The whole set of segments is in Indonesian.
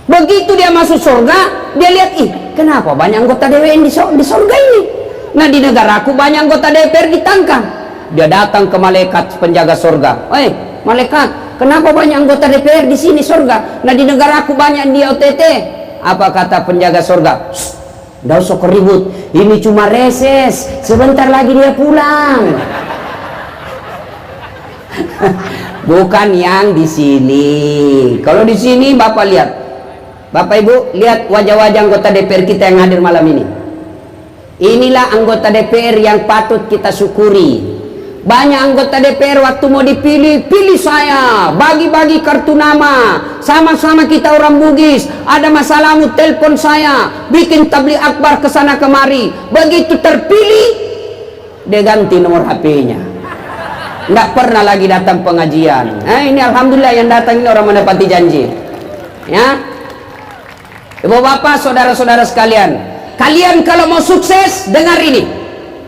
Begitu dia masuk surga, dia lihat, ih, kenapa banyak anggota DPR di surga ini? Nah, di negaraku banyak anggota DPR ditangkap. Dia datang ke malaikat penjaga surga. Malaikat, kenapa banyak anggota DPR di sini surga? Nah, di negaraku banyak di OTT. Apa kata penjaga surga? Nggak usah keribut, ini cuma reses, sebentar lagi dia pulang. Bukan yang di sini. Kalau di sini Bapak lihat, Bapak Ibu lihat wajah-wajah anggota DPR kita yang hadir malam ini. Inilah anggota DPR yang patut kita syukuri. Banyak anggota DPR waktu mau dipilih, pilih saya, bagi-bagi kartu nama, sama-sama kita orang Bugis, ada masalahmu telepon saya, bikin tabligh akbar kesana kemari. Begitu terpilih, dia ganti nomor HP-nya, nggak pernah lagi datang pengajian. Ini alhamdulillah yang datang ini orang menepati janji. Ya, Ibu bapak, saudara-saudara sekalian, kalian kalau mau sukses, dengar ini.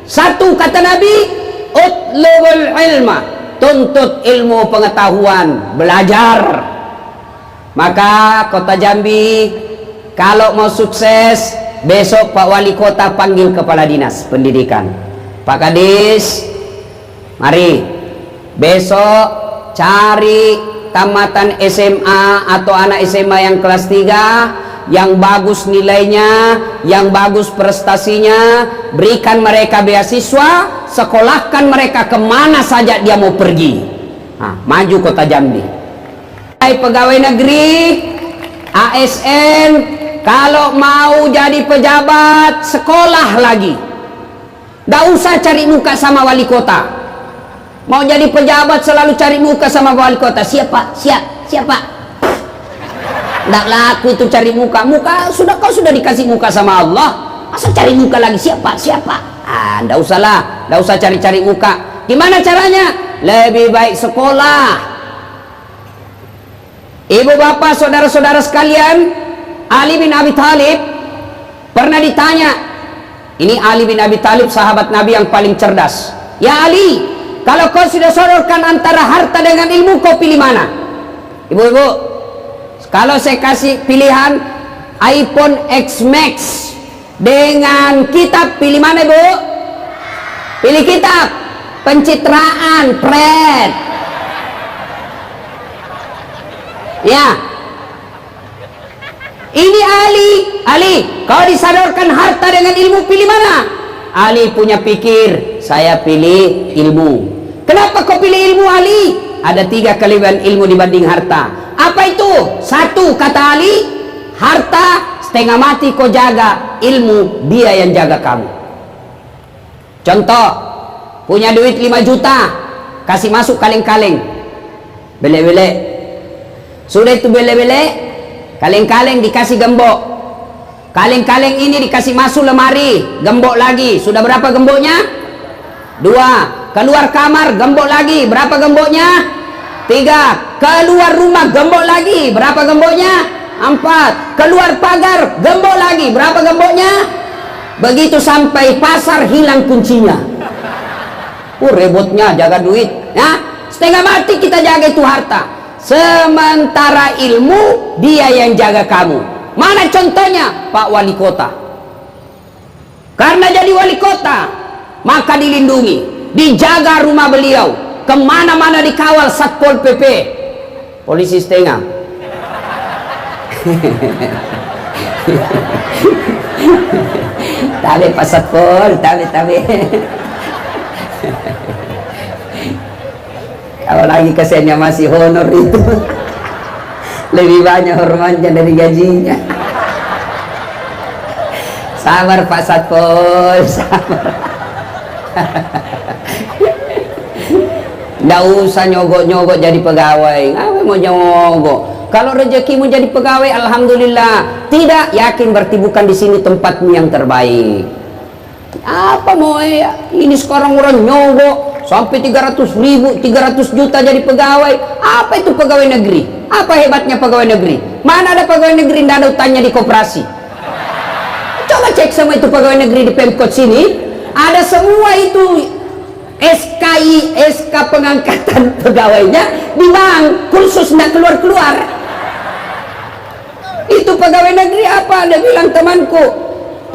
Satu kata Nabi, utlubul ilma, tuntut ilmu pengetahuan, belajar. Maka Kota Jambi kalau mau sukses, besok Pak Wali Kota panggil Kepala Dinas Pendidikan, Pak Kadis, mari besok cari tamatan SMA atau anak SMA yang kelas 3 yang bagus nilainya, yang bagus prestasinya, berikan mereka beasiswa, sekolahkan mereka kemana saja dia mau pergi. Maju Kota Jambi. Pegawai negeri, ASN, kalau mau jadi pejabat, sekolah lagi. Gak usah cari muka sama wali kota. Mau jadi pejabat selalu cari muka sama wali kota. Siapa? Siapa? Nggak laku itu cari muka. Kau sudah dikasih muka sama Allah, masa cari muka lagi? Siapa? Nggak usah lah, nggak usah cari-cari muka. Gimana caranya? Lebih baik sekolah. Ibu bapak, saudara-saudara sekalian, Ali bin Abi Thalib pernah ditanya. Ini Ali bin Abi Thalib, sahabat Nabi yang paling cerdas. Ya Ali, kalau kau sudah sodorkan antara harta dengan ilmu, kau pilih mana? Ibu-ibu, kalau saya kasih pilihan iPhone X Max dengan kitab, pilih mana Ibu? Pilih kitab. Pencitraan, pret. Ya. Ini Ali, kau disadorkan harta dengan ilmu, pilih mana? Ali punya pikir, saya pilih ilmu. Kenapa kau pilih ilmu Ali? Ada 3 kelebihan ilmu dibanding harta. Apa itu? 1 kata Ali, harta setengah mati kau jaga, ilmu dia yang jaga kamu. Contoh, punya duit 5 juta, kasih masuk kaleng-kaleng, bele-bele. Sudah itu bele-bele, kaleng-kaleng dikasih gembok. Kaleng-kaleng ini dikasih masuk lemari, gembok lagi. Sudah berapa gemboknya? 2. Keluar kamar, gembok lagi. Berapa gemboknya? 3. Keluar rumah, gembok lagi. Berapa gemboknya? 4. Keluar pagar, gembok lagi. Berapa gemboknya? Begitu sampai pasar, hilang kuncinya. Rebutnya jaga duit. Setengah mati kita jaga itu harta. Sementara ilmu dia yang jaga kamu. Mana contohnya? Pak Wali Kota. Karena jadi wali kota, maka dilindungi, dijaga rumah beliau, kemana-mana dikawal Satpol PP, polisi setengah. Tabe Pak Satpol, tabe. Kalau lagi kesennya masih honor itu lebih banyak hormatnya dari gajinya. Sabar Pak Satpol, sabar. Nggak usah nyogok-nyogok jadi pegawai. Ngapain mau nyogok? Kalau rezekimu jadi pegawai, alhamdulillah. Tidak, yakin berarti bukan di sini tempatmu yang terbaik. Apa mau ini sekarang orang nyogok sampai 300.000, 300 juta jadi pegawai. Apa itu pegawai negeri? Apa hebatnya pegawai negeri? Mana ada pegawai negeri tidak ada utangnya di koperasi? Coba cek sama itu pegawai negeri di Pemkot sini, ada semua itu SKI, SK pengangkatan pegawainya di bank, kursus tidak keluar-keluar. Itu pegawai negeri apa? Dia bilang temanku,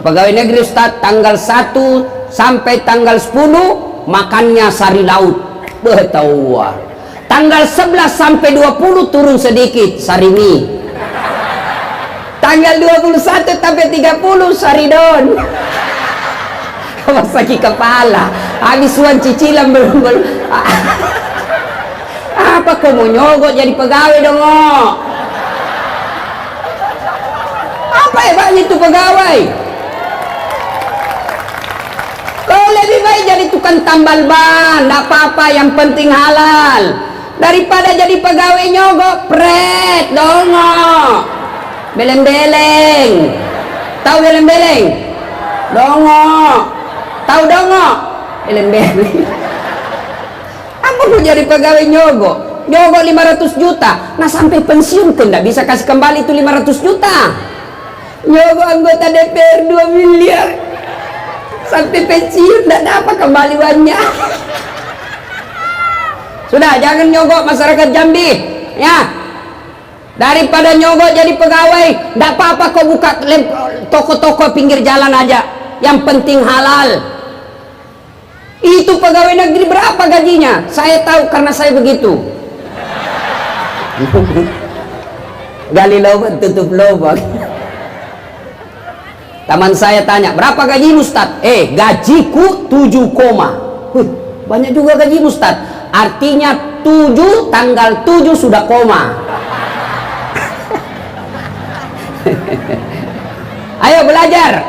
pegawai negeri Ustaz, tanggal 1 sampai tanggal 10 makannya sari laut. Betawar. Tanggal 11 sampai 20 turun sedikit sari mie. Tanggal 21 sampai 30 sari don. Sakit kepala, habis uang cicilan belum. Apa kau mau nyogok jadi pegawai dong? Apa hebatnya itu pegawai? Kau lebih baik jadi tukang tambal ban, tidak apa-apa, yang penting halal, daripada jadi pegawai nyogok. Pret dong. Beleng-beleng, tahu beleng-beleng? Dongo, tahu dongo? Beleng-beleng. Apa mau jadi pegawai nyogok? Nyogok 500 juta, nah sampai pensiun kan tidak bisa kasih kembali itu 500 juta. Nyogok anggota DPR 2 miliar, sampai pensiun tidak dapat kembali uangnya. Sudah, jangan nyogok masyarakat Jambi, ya. Daripada nyogok jadi pegawai, tidak apa-apa kau buka toko-toko pinggir jalan aja, yang penting halal. Itu pegawai negeri berapa gajinya? Saya tahu karena saya begitu. Gali lubang tutup lubang. Teman saya tanya, berapa gaji Ustaz? Gajiku 7 koma. Banyak juga gaji Ustaz. Artinya 7 tanggal 7 sudah koma. Ayo belajar.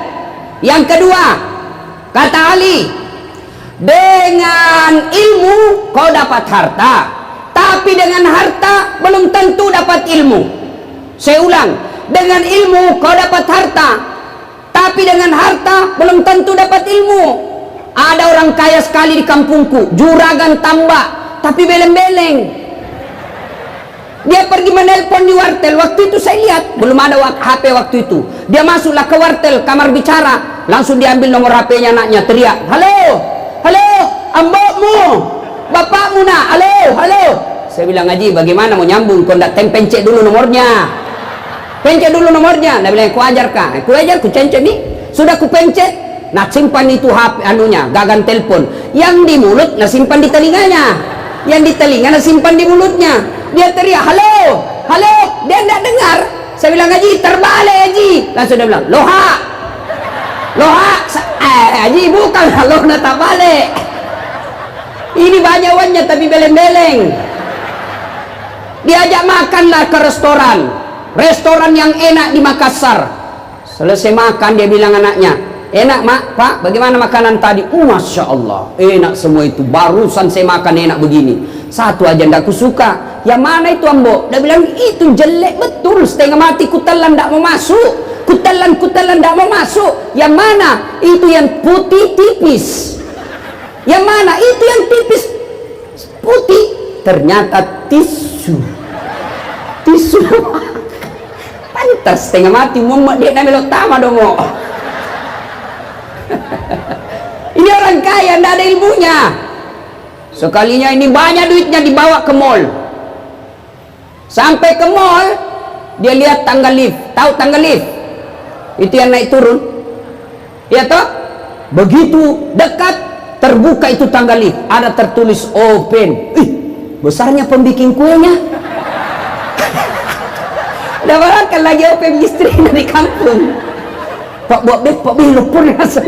Yang kedua, kata Ali, dengan ilmu kau dapat harta, tapi dengan harta belum tentu dapat ilmu. Saya ulang, dengan ilmu kau dapat harta, tapi dengan harta belum tentu dapat ilmu. Ada orang kaya sekali di kampungku, juragan tambak, tapi beleng-beleng. Dia pergi menelpon di wartel. Waktu itu saya lihat belum ada HP waktu itu. Dia masuklah ke wartel, kamar bicara, langsung diambil nomor HP-nya anaknya, teriak, halo, halo, ambokmu, bapakmu nak, halo, halo. Saya bilang, Haji, bagaimana mau nyambung? Kau ndak pencet dulu nomornya, pencet dulu nomornya. Dia bilang, ku ajar kah? Ku ajar, ku pencet nih. Sudah ku pencet, nak simpan itu HP anunya, gagan telepon. Yang di mulut, nak simpan di telinganya. Yang di telinga, nak simpan di mulutnya. Dia teriak, halo, halo, dia tidak dengar. Saya bilang, Haji, terbalik Haji. Langsung dia bilang, loha, loha. Haji, bukan, loha tak balik. Ini banyak uangnya tapi beleng-beleng. Diajak makanlah ke restoran, restoran yang enak di Makassar. Selesai makan dia bilang anaknya, enak mak, pak, bagaimana makanan tadi? Masya Allah, enak semua itu. Barusan saya makan enak begini. Satu aja tidak kusuka. Yang mana itu ambo? Dia bilang itu jelek betul, setengah mati, kutelan tidak mau masuk, kutelan tidak mau masuk. Yang mana? Itu yang putih tipis. Yang mana? Itu yang tipis putih. Ternyata tisu. Tisu. Pantas setengah mati mumet dia namelo tama dong. Ini orang kaya, tidak ada ilmunya. Sekalinya ini banyak duitnya dibawa ke mall. Sampai ke mall, dia lihat tangga lift. Tahu tangga lift? Itu yang naik turun. Ya toh? Begitu dekat, terbuka itu tangga lift. Ada tertulis open. Besarnya pembikin kuenya. Udah barangkan lagi open istri dari kampung. Pak buat beb, pak belopor rasa.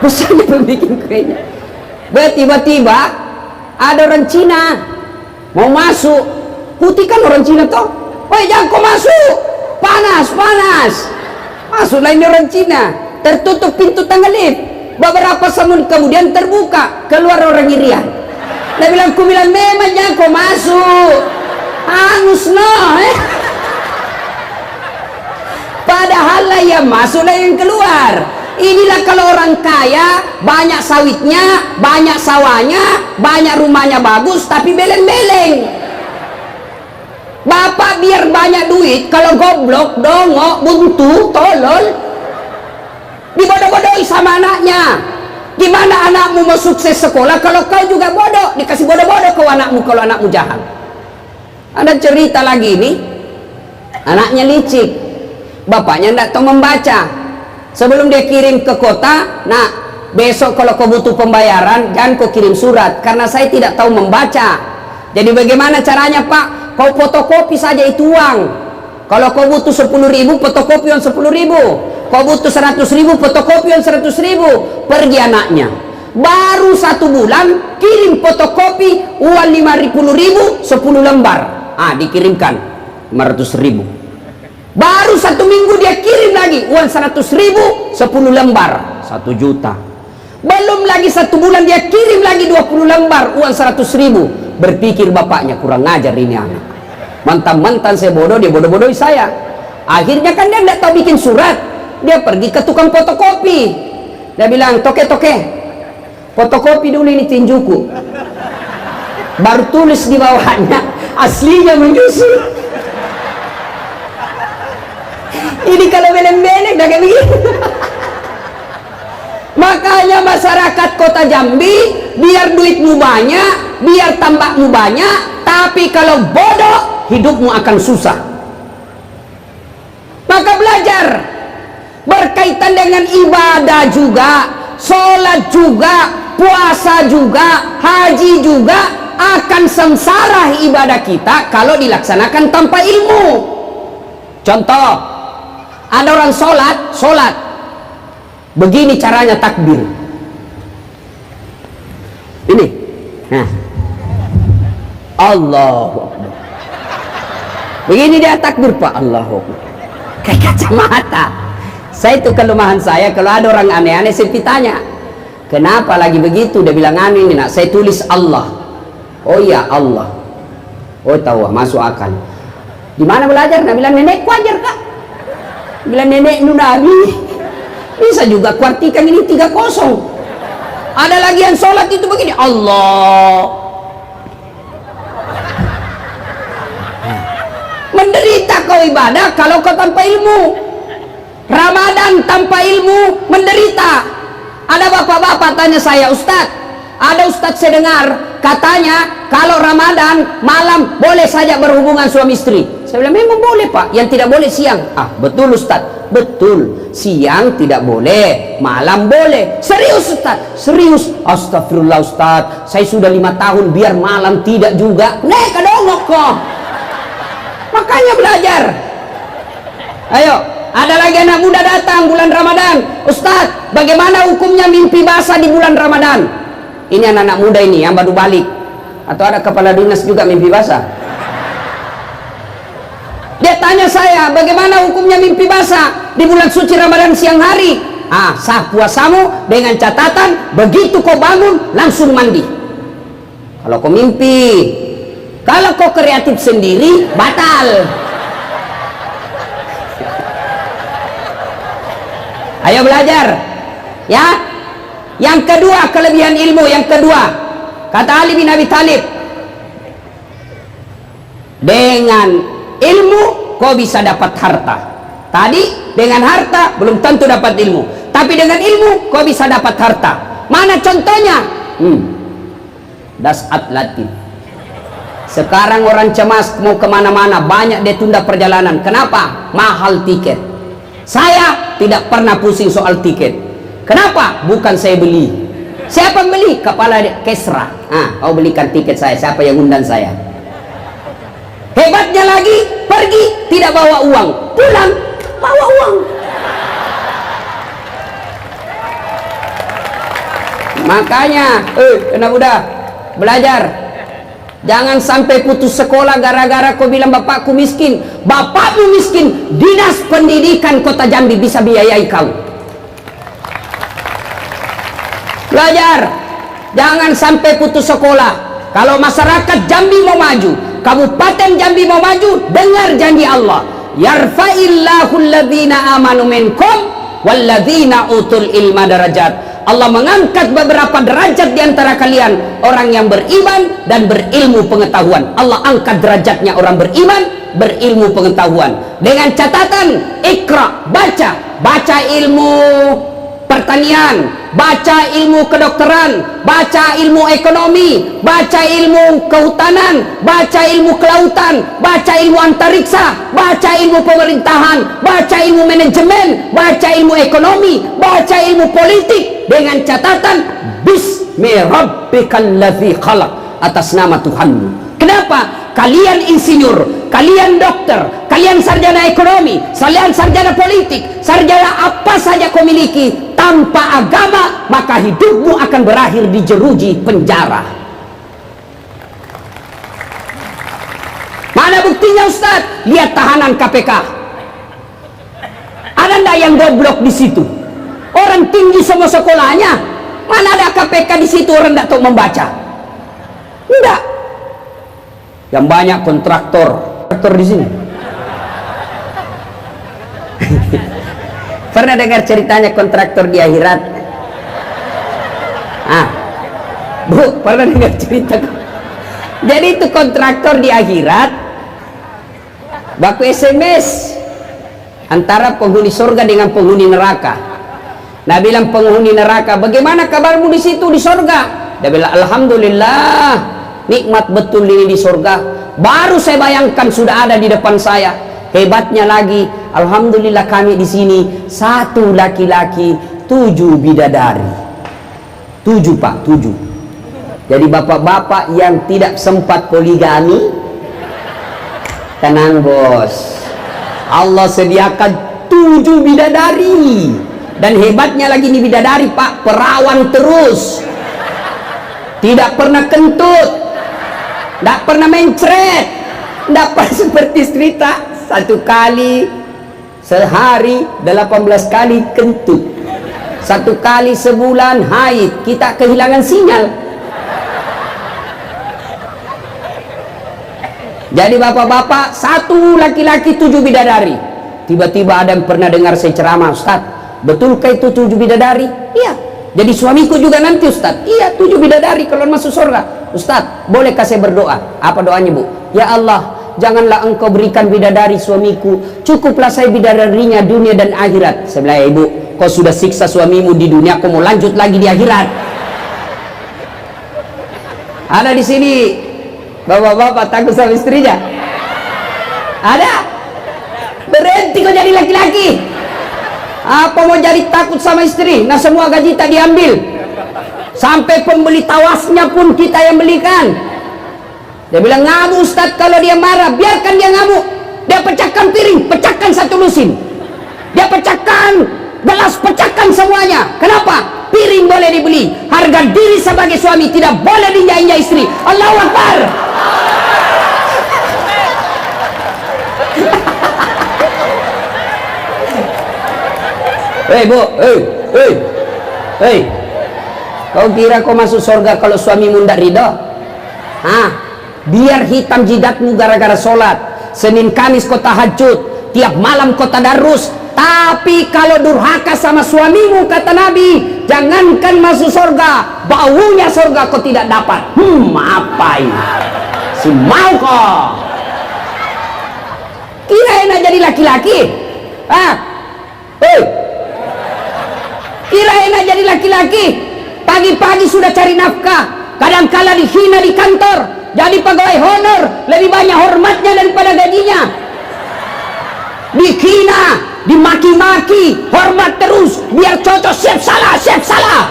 Besarnya pembikin kuenya. Tiba-tiba ada orang Cina mau masuk. Putih kan orang Cina toh. Woi, jangan kau masuk, panas, panas. Masuklah ini orang Cina. Tertutup pintu tangga lift. Beberapa saat kemudian terbuka, keluar orang Irian. Dia bilang, ku bilang memang jangan kau masuk, hangus no. Padahal lah yang masuk lah yang keluar. Inilah kalau orang kaya, banyak sawitnya, banyak sawahnya, banyak rumahnya bagus, tapi beleng-beleng. Bapak biar banyak duit, kalau goblok, dongok, buntu, tolol, dibodoh-bodohi sama anaknya. Gimana anakmu mau sukses sekolah kalau kau juga bodoh? Dikasih bodoh-bodoh ke anakmu kalau anakmu jahat. Ada cerita lagi nih, anaknya licik. bapaknya tidak tahu membaca. Sebelum dia kirim ke kota, nah besok kalau kau butuh pembayaran jangan kau kirim surat karena saya tidak tahu membaca. Jadi bagaimana caranya Pak? Kau fotokopi saja itu uang. Kalau kau butuh 10.000, fotokopi uang 10.000. Kau butuh 100.000, fotokopi uang 100.000. Pergi anaknya. Baru 1 bulan kirim fotokopi uang 50.000 10 lembar. Dikirimkan 500.000. Baru 1 minggu dia kirim lagi uang 100.000 10 lembar 1 juta. Belum lagi 1 bulan dia kirim lagi 20 lembar uang 100.000. Berpikir bapaknya kurang ngajar ini anak. Mantan-mantan saya bodoh, dia bodoh-bodohi saya. Akhirnya kan dia tidak tahu bikin surat. Dia pergi ke tukang fotokopi. Dia bilang, toke-toke, fotokopi dulu ini tinjuku. Baru tulis di bawahnya, aslinya menyusul. Ini kalau beleng-beleng dah kayak begini. Makanya masyarakat kota Jambi, biar duitmu banyak, biar tambakmu banyak, tapi kalau bodoh, hidupmu akan susah. Maka belajar berkaitan dengan ibadah juga, sholat juga, puasa juga, haji juga, akan sengsara ibadah kita kalau dilaksanakan tanpa ilmu. Contoh, ada orang sholat begini caranya takbir ini, nah Allahu Akbar, begini dia takbir Pak, Allahu Akbar, kayak kacamata. Saya itu kelemahan saya, kalau ada orang aneh-aneh saya tanya kenapa lagi begitu, dia bilang aneh ini nak, saya tulis Allah. Oh iya Allah, oh tahu masuk akal. Di mana belajar? Nah bilang nenek wajar Kak, bilang nenek Nunari bisa juga kuartikan ini 30. Ada lagi yang sholat itu begini, Allah. Menderita kau ibadah kalau kau tanpa ilmu. Ramadan tanpa ilmu menderita. Ada bapak-bapak tanya saya, Ustadz, ada Ustadz saya dengar katanya kalau Ramadan malam boleh saja berhubungan suami istri. Saya bilang memang boleh Pak, yang tidak boleh siang. Betul Ustadz, betul, siang tidak boleh, malam boleh. Serius Ustadz? Serius. Astagfirullah Ustadz, saya sudah 5 tahun biar malam tidak juga. Nek kadongok kok. Makanya belajar. Ayo, ada lagi anak muda datang bulan Ramadan. Ustadz, bagaimana hukumnya mimpi basah di bulan Ramadan? Ini anak-anak muda ini yang baru balik. Atau ada kepala dinas juga mimpi basah? Dia tanya saya, bagaimana hukumnya mimpi basah di bulan suci Ramadan siang hari? Sah puasamu dengan catatan begitu kau bangun langsung mandi. Kalau kau mimpi, kalau kau kreatif sendiri batal. Ayo belajar ya. Yang kedua, kelebihan ilmu yang kedua, kata Ali bin Abi Thalib, dengan ilmu kau bisa dapat harta. Tadi dengan harta belum tentu dapat ilmu, tapi dengan ilmu kau bisa dapat harta. Mana contohnya? Das atlatin. Sekarang orang cemas mau kemana-mana, banyak dia tunda perjalanan. Kenapa? Mahal tiket. Saya tidak pernah pusing soal tiket. Kenapa? Bukan saya beli. Siapa yang beli? Kepala Kesra. Kau belikan tiket saya. Siapa yang undang saya? Hebatnya lagi, pergi tidak bawa uang, pulang bawa uang. Makanya, anak muda, belajar. Jangan sampai putus sekolah gara-gara kau bilang bapakku miskin. Bapakmu miskin, Dinas Pendidikan Kota Jambi bisa biayai kau. Belajar, jangan sampai putus sekolah. Kalau masyarakat Jambi mau maju, Kabupaten Jambi mau maju, dengar janji Allah, yarfa'illahu alladhina amanu minkum walladhina utul ilma darajat. Allah mengangkat beberapa derajat di antara kalian, orang yang beriman dan berilmu pengetahuan. Allah angkat derajatnya orang beriman, berilmu pengetahuan. Dengan catatan, ikra, baca ilmu pertanian, baca ilmu kedokteran, baca ilmu ekonomi, baca ilmu kehutanan, baca ilmu kelautan, baca ilmu antariksa, baca ilmu pemerintahan, baca ilmu manajemen, baca ilmu ekonomi, baca ilmu politik, dengan catatan Bismi rabbikal ladzi khalaq, atas nama Tuhanmu. Kenapa? Kalian insinyur, kalian dokter, kalian sarjana ekonomi, kalian sarjana politik, sarjana apa saja kau miliki, tanpa agama maka hidupmu akan berakhir di jeruji penjara. Mana buktinya Ustaz? Lihat tahanan KPK. Ada ndak yang goblok di situ? Orang tinggi semua sekolahnya. Mana ada KPK di situ orang ndak tahu membaca? Enggak. Yang banyak kontraktor di sini. Pernah dengar ceritanya kontraktor di akhirat? Bu, pernah dengar cerita? Jadi itu kontraktor di akhirat baku SMS antara penghuni surga dengan penghuni neraka. Nah, bilang penghuni neraka, bagaimana kabarmu di situ di surga? Dia bilang, alhamdulillah, nikmat betul ini di surga. Baru saya bayangkan sudah ada di depan saya. Hebatnya lagi, alhamdulillah kami di sini 1 laki-laki 7 bidadari. 7 Pak, 7. Jadi bapak-bapak yang tidak sempat poligami, tenang bos, Allah sediakan 7 bidadari. Dan hebatnya lagi nih bidadari Pak, perawan terus, tidak pernah kentut, tidak pernah mencret, tidak pernah seperti cerita 1 kali sehari 18 kali kentut, 1 kali sebulan haid, kita kehilangan sinyal. Jadi bapak-bapak 1 laki-laki 7 bidadari. Tiba-tiba ada yang pernah dengar saya ceramah, Ustaz, betulkah itu 7 bidadari? Iya. Jadi suamiku juga nanti Ustaz? Iya, 7 bidadari kalau masuk surga. Ustaz, bolehkah saya berdoa? Apa doanya Bu? Ya Allah, janganlah engkau berikan bidadari suamiku, cukuplah saya bidadarinya dunia dan akhirat. Saya bilang, ya Ibu, kau sudah siksa suamimu di dunia, kau mau lanjut lagi di akhirat? Ada di sini bapak-bapak takut sama istrinya? Ada? Berhenti kau jadi laki-laki. Apa mau jadi takut sama istri? Nah, semua gaji tak diambil, sampai pembeli tawasnya pun kita yang belikan. Dia bilang, ngamuk Ustaz, kalau dia marah biarkan dia ngamuk. Dia pecahkan piring, pecahkan 1 lusin. Dia pecahkan gelas, pecahkan semuanya. Kenapa? Piring boleh dibeli, harga diri sebagai suami tidak boleh diinjak-injak istri. Allahu Akbar. Hei Bu, hei, kau kira kau masuk surga kalau suamimu tidak ridho? Biar hitam jidatmu gara-gara sholat, Senin Kamis kau tahajud, tiap malam kau tadarus, tapi kalau durhaka sama suamimu, kata Nabi, jangankan masuk surga, baunya surga kau tidak dapat. Apa ini? Si mau kau kira enak jadi laki-laki? Kira enak jadi laki-laki? Pagi-pagi sudah cari nafkah, kadang-kala dihina di kantor, jadi pegawai honor, lebih banyak hormatnya daripada gajinya. Dihina, dimaki-maki, hormat terus, biar cocok, siap salah.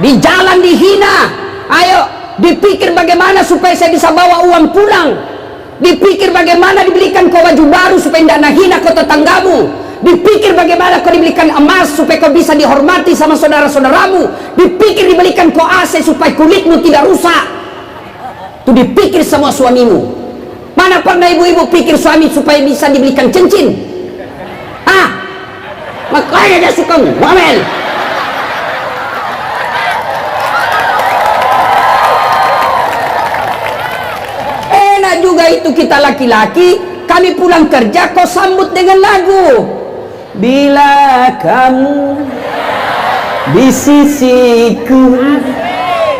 Di jalan dihina, ayo dipikir bagaimana supaya saya bisa bawa uang pulang, dipikir bagaimana dibelikan kau baju baru supaya tidak hina kau tetanggamu, dipikir bagaimana kau dibelikan emas supaya kau bisa dihormati sama saudara-saudaramu, dipikir dibelikan kau AC supaya kulitmu tidak rusak. Itu dipikir semua suamimu. Mana pernah ibu-ibu pikir suami supaya bisa dibelikan cincin? Makanya dia suka ngomel. Enak juga itu kita laki-laki, kami pulang kerja kau sambut dengan lagu. Bila kamu di sisiku,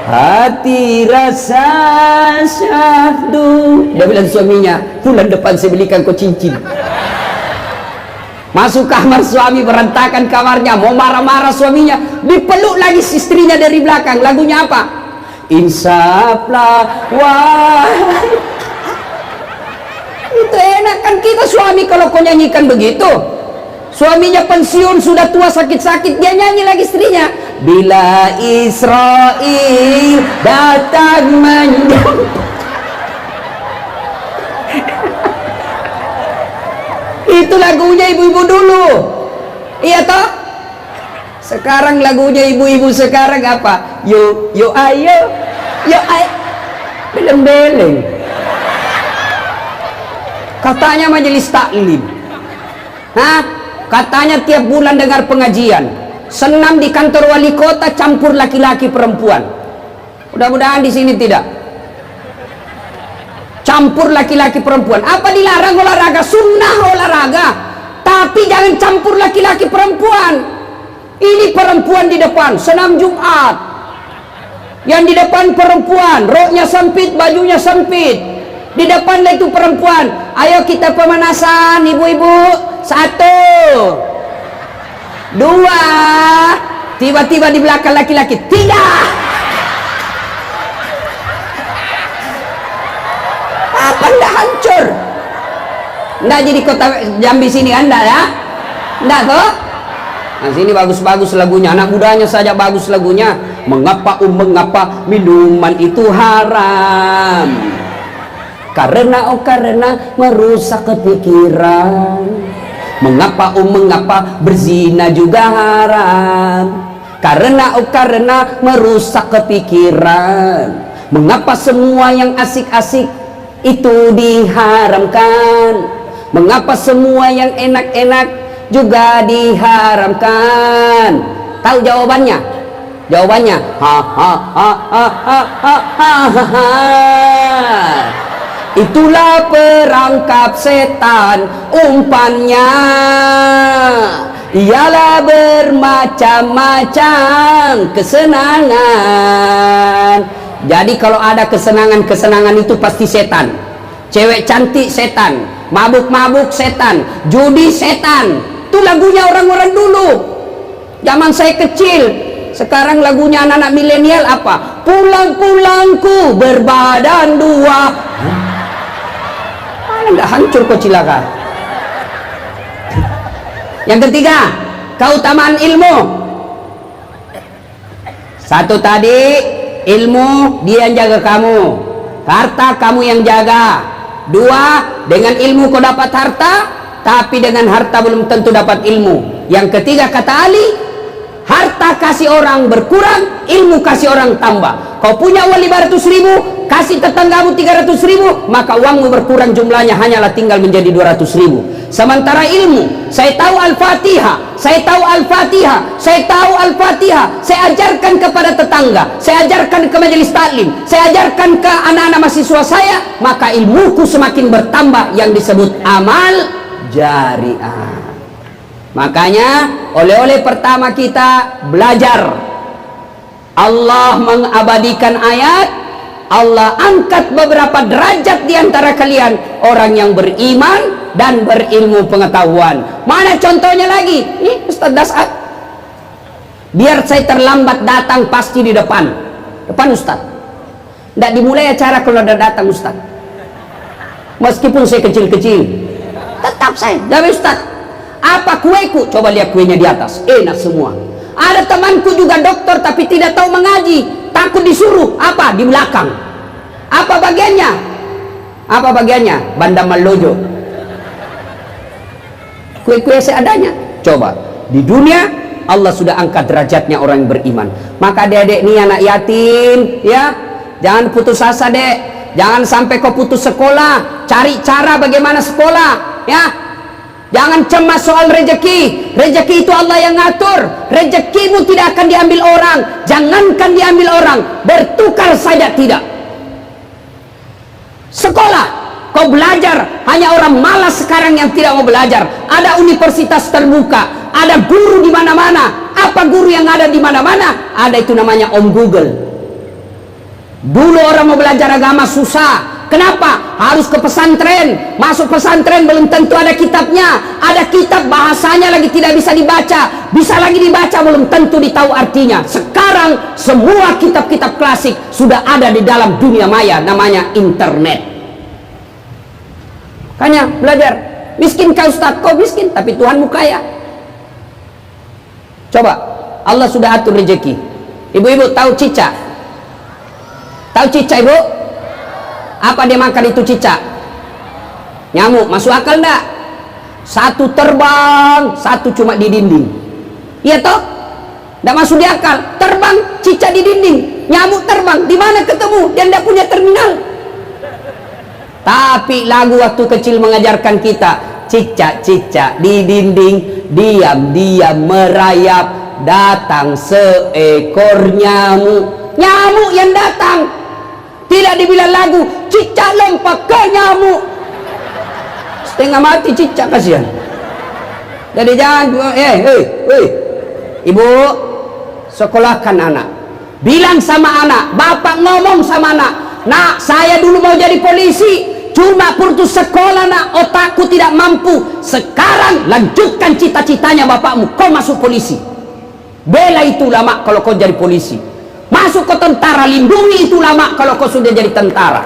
hati rasa syahdu. Dia bilang suaminya, bulan depan saya belikan kau cincin. Masuk kamar suami, berantakan kamarnya, mau marah-marah suaminya, dipeluk lagi istrinya dari belakang. Lagunya apa? Insaflah wahai. Itu enak kan kita suami kalau kau nyanyikan begitu. Suaminya pensiun, sudah tua, sakit-sakit, dia nyanyi lagi istrinya. Bila Israel datang menyambut. Itu lagunya ibu-ibu dulu. Iya toh? Sekarang lagunya ibu-ibu sekarang apa? Yo yo ayo, yo ayo. Beleng-beleng. Katanya majelis taklim. Hah? Katanya tiap bulan dengar pengajian. Senam di kantor wali kota campur laki-laki perempuan. Mudah-mudahan di sini tidak. Campur laki-laki perempuan. Apa dilarang olahraga? Sunnah olahraga. Tapi jangan campur laki-laki perempuan. Ini perempuan di depan, senam Jumat. Yang di depan perempuan, roknya sempit, bajunya sempit. Di depan itu perempuan. Ayo kita pemanasan, ibu-ibu. 1, 2. Tiba-tiba di belakang laki-laki. Tidak. Apa anda hancur? Nggak jadi kota Jambi sini anda ya? Nggak toh? Nah sini bagus-bagus lagunya, anak mudanya saja bagus lagunya. Mengapa mengapa minuman itu haram? Karena merusak kepikiran. Mengapa mengapa berzina juga haram? Karena merusak kepikiran. Mengapa semua yang asik-asik itu diharamkan? Mengapa semua yang enak-enak juga diharamkan? Tahu jawabannya? Jawabannya ha ha ha ha ha ha ha ha. Itulah perangkap setan, umpannya ialah bermacam-macam kesenangan. Jadi kalau ada kesenangan-kesenangan itu pasti setan. Cewek cantik setan, mabuk-mabuk setan, judi setan. Itu lagunya orang-orang dulu. Zaman saya kecil. Sekarang lagunya anak-anak milenial apa? Pulang-pulangku berbadan dua. Mana nggak hancur kok cilaka. Yang ketiga, keutamaan ilmu. Satu tadi, ilmu dia yang jaga kamu, harta kamu yang jaga. Dua, dengan ilmu kau dapat harta, tapi dengan harta belum tentu dapat ilmu. Yang ketiga kata Ali, harta kasih orang berkurang, ilmu kasih orang tambah. Kau punya uang 500.000, kasih tetanggamu 300.000, maka uangmu berkurang jumlahnya, hanyalah tinggal menjadi 200.000. Sementara ilmu, saya tahu Al-Fatihah, saya tahu Al-Fatihah, saya tahu Al-Fatihah, saya ajarkan kepada tetangga, saya ajarkan ke majelis taklim, saya ajarkan ke anak-anak mahasiswa saya, maka ilmuku semakin bertambah, yang disebut amal jariah. Makanya oleh-oleh pertama kita belajar. Allah mengabadikan ayat, Allah angkat beberapa derajat di antara kalian, orang yang beriman dan berilmu pengetahuan. Mana contohnya lagi? Nih Ustaz Dasat. Biar saya terlambat datang pasti di depan Ustaz. Tidak dimulai acara kalau udah datang Ustaz. Meskipun saya kecil-kecil, tetap saya. Dari Ustaz, apa kueku? Coba lihat kuenya di atas, enak semua. Ada temanku juga dokter tapi tidak tahu mengaji, takut disuruh apa di belakang. Apa bagiannya? Apa bagiannya? Banda Malojo. Kue-kue seadanya. Coba di dunia Allah sudah angkat derajatnya orang yang beriman. Maka adik-adik nih anak yatim, ya jangan putus asa dek. Jangan sampai kau putus sekolah. Cari cara bagaimana sekolah, ya. Jangan cemas soal rezeki. Rezeki itu Allah yang ngatur. Rezekimu tidak akan diambil orang. Jangankan diambil orang, bertukar saja tidak. Sekolah, kau belajar. Hanya orang malas sekarang yang tidak mau belajar. Ada universitas terbuka, ada guru di mana-mana. Apa guru yang ada di mana-mana? Ada itu namanya Om Google. Dulu orang mau belajar agama susah. Kenapa? Harus ke pesantren. Masuk pesantren belum tentu ada kitabnya. Ada kitab kitab bahasanya lagi tidak bisa dibaca, bisa lagi dibaca belum tentu ditahu artinya. Sekarang semua kitab-kitab klasik sudah ada di dalam dunia maya, namanya internet. Makanya belajar. Miskin kau Ustaz, kau miskin tapi Tuhanmu kaya. Coba, Allah sudah atur rezeki. Ibu-ibu tahu cicak? Tahu cicak, Ibu? Apa dia makan itu cicak? Nyamuk. Masuk akal enggak? Satu terbang, satu cuma di dinding. Iya toh? Enggak masuk di akal. Terbang, cicak di dinding, nyamuk terbang. Di mana ketemu? Dia enggak punya terminal. Tapi lagu waktu kecil mengajarkan kita, cicak-cicak di dinding, diam-diam merayap, datang seekor nyamuk. Nyamuk yang datang, tidak dibilang lagu, cicak lompat ke nyamuk. Setengah mati cicak, kasihan. Jadi jangan, ibu, sekolahkan anak. Bilang sama anak, bapak ngomong sama anak, nak, saya dulu mau jadi polisi, cuma putus sekolah nak, otakku tidak mampu. Sekarang lanjutkan cita-citanya bapakmu, kau masuk polisi. Bela itu lama kalau kau jadi polisi. Masuk ke tentara, lindungi itu lama kalau kau sudah jadi tentara.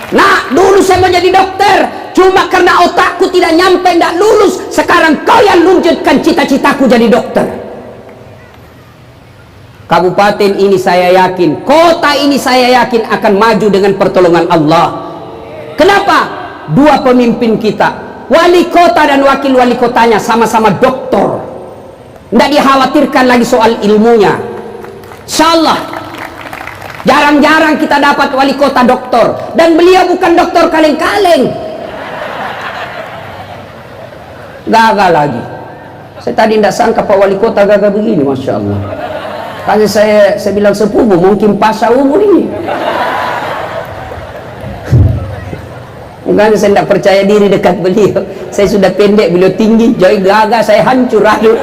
Nah, dulu saya mau jadi dokter, cuma karena otakku tidak nyampe, tidak lulus. Sekarang kau yang lanjutkan cita-citaku jadi dokter. Kabupaten ini saya yakin, kota ini saya yakin akan maju dengan pertolongan Allah. Kenapa? Dua pemimpin kita, wali kota dan wakil wali kotanya sama-sama doktor. Tidak dikhawatirkan lagi soal ilmunya. Insyaallah. Jarang-jarang kita dapat wali kota doktor, dan beliau bukan doktor kaleng-kaleng. Gagal lagi. Saya tadi tidak sangka Pak Wali Kota gagal begini, Masya Allah. Tanya saya bilang sepupu, mungkin pasca umur ini. Mungkin saya tidak percaya diri dekat beliau. Saya sudah pendek, beliau tinggi, jauh gagah, saya hancur aduk.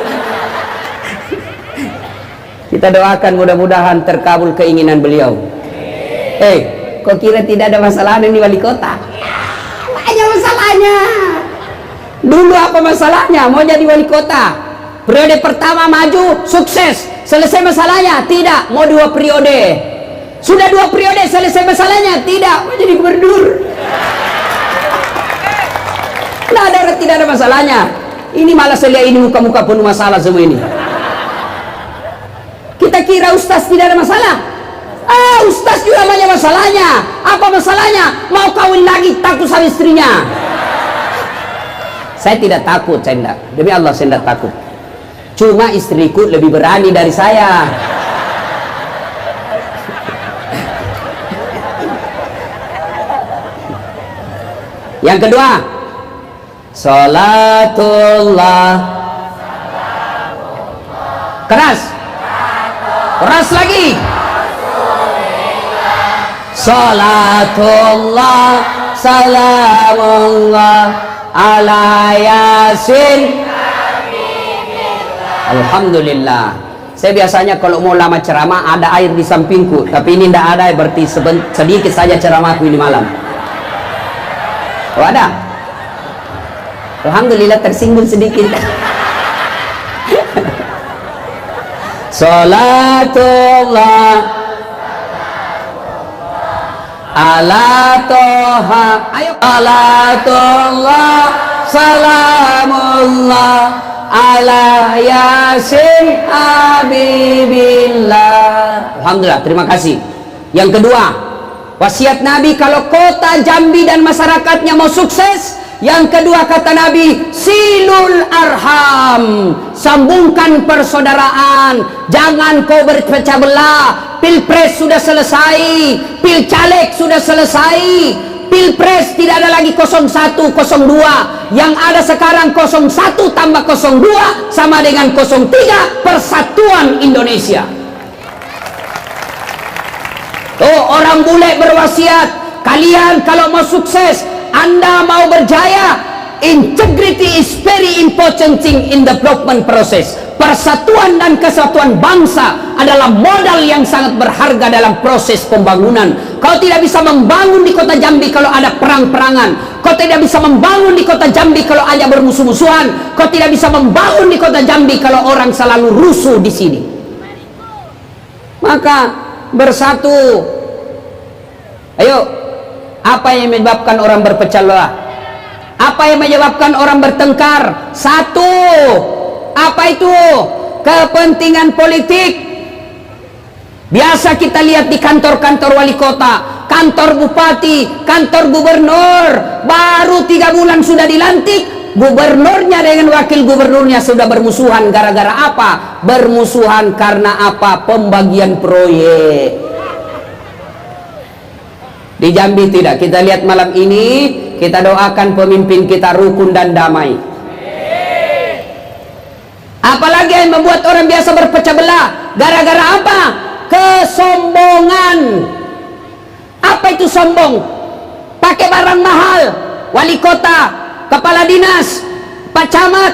Kita doakan mudah-mudahan terkabul keinginan beliau. Kok kira tidak ada masalah ini wali kota? Banyak masalahnya. Dulu apa masalahnya? Mau jadi wali kota, periode pertama maju, sukses, selesai masalahnya? Tidak, mau 2 periode. Sudah 2 periode, selesai masalahnya? Tidak, mau jadi gubernur. Tidak ada masalahnya. Ini malah saya lihat ini muka-muka penuh masalah semua ini. Kita kira ustaz tidak ada masalah. Ustaz juga banyak masalahnya. Apa masalahnya? Mau kawin lagi, takut sama istrinya. Saya tidak takut, saya tidak. Demi Allah saya tidak takut. Cuma istriku lebih berani dari saya. Yang kedua, salatullah. Keras lagi. Salatullah, salamullah ala yasin. Alhamdulillah. Saya biasanya kalau mau lama ceramah ada air di sampingku, tapi ini tidak ada, berarti sedikit saja ceramahku ini malam. Oh ada. Alhamdulillah, tersinggung sedikit. Salatullah ala toha. Ayo. Salatullah, salamullah ala yasin habibillah. Alhamdulillah, terima kasih. Yang kedua, wasiat Nabi kalau kota Jambi dan masyarakatnya mau sukses, yang kedua kata Nabi, silul arham, sambungkan persaudaraan, jangan kau berpecah belah. Pilpres sudah selesai, pilcaleg sudah selesai, pilpres tidak ada lagi 01, 02, yang ada sekarang 01 tambah 02 sama dengan 03, persatuan Indonesia. Tuh, orang bule berwasiat, kalian kalau mau sukses, Anda mau berjaya, integrity is very important thing in development process. Persatuan dan kesatuan bangsa adalah modal yang sangat berharga dalam proses pembangunan. Kau tidak bisa membangun di kota Jambi kalau ada perang-perangan. Kau tidak bisa membangun di kota Jambi kalau hanya bermusuh-musuhan. Kau tidak bisa membangun di kota Jambi kalau orang selalu rusuh di sini. Maka bersatu. Ayo, apa yang menyebabkan orang berpecah belah? Apa yang menyebabkan orang bertengkar? Satu. Apa itu? Kepentingan politik. Biasa kita lihat di kantor-kantor wali kota, kantor bupati, kantor gubernur, baru 3 bulan sudah dilantik, gubernurnya dengan wakil gubernurnya sudah bermusuhan. Gara-gara apa? Bermusuhan karena apa? Pembagian proyek. Di Jambi tidak. Kita lihat malam ini, kita doakan pemimpin kita rukun dan damai. Apalagi yang membuat orang biasa berpecah belah? Gara-gara apa? Kesombongan. Apa itu sombong? Pakai barang mahal. Wali kota, kepala dinas, pak camat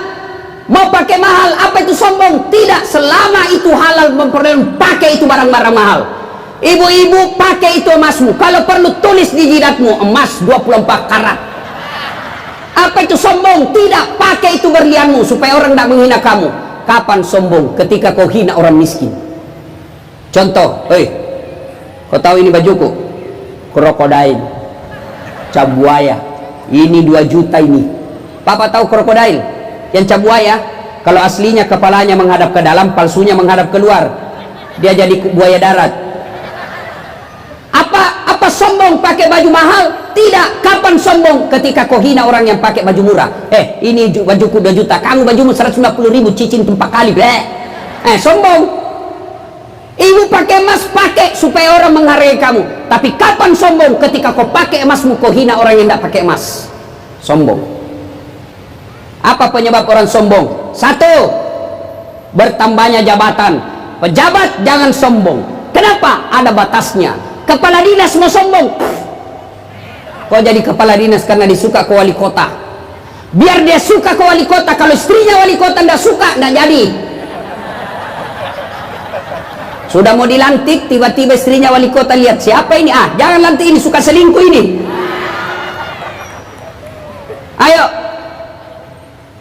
mau pakai mahal. Apa itu sombong? Tidak. Selama itu halal memperoleh, pakai itu barang-barang mahal. Ibu-ibu, pakai itu emasmu. Kalau perlu tulis di jidatmu, emas 24 karat. Apa itu sombong? Tidak. Pakai itu berlianmu supaya orang tidak menghina kamu. Kapan sombong? Ketika kau hina orang miskin. Contoh, kau tahu ini bajuku? Krokodil, cabuaya. Ini 2 juta ini. Papa tahu krokodil? Yang cabuaya, kalau aslinya kepalanya menghadap ke dalam, palsunya menghadap keluar. Dia jadi buaya darat. Apa sombong pakai baju mahal? Tidak. Kapan sombong? Ketika kau hina orang yang pakai baju murah. Ini bajuku 2 juta, kamu bajumu 150.000, cicin 4 kali. Sombong. Ibu pakai emas, pakai supaya orang menghargai kamu. Tapi kapan sombong? Ketika kau pakai emasmu, kau hina orang yang tidak pakai emas. Sombong. Apa penyebab orang sombong? Satu, bertambahnya jabatan. Pejabat jangan sombong. Kenapa? Ada batasnya. Kepala dinas mau sombong, kau jadi kepala dinas karena disuka ke wali kota. Biar dia suka ke wali kota. Kalau istrinya wali kota tidak suka, tidak jadi. Sudah mau dilantik, tiba-tiba istrinya wali kota lihat, siapa ini? Jangan lantik ini, suka selingkuh ini. Ayo,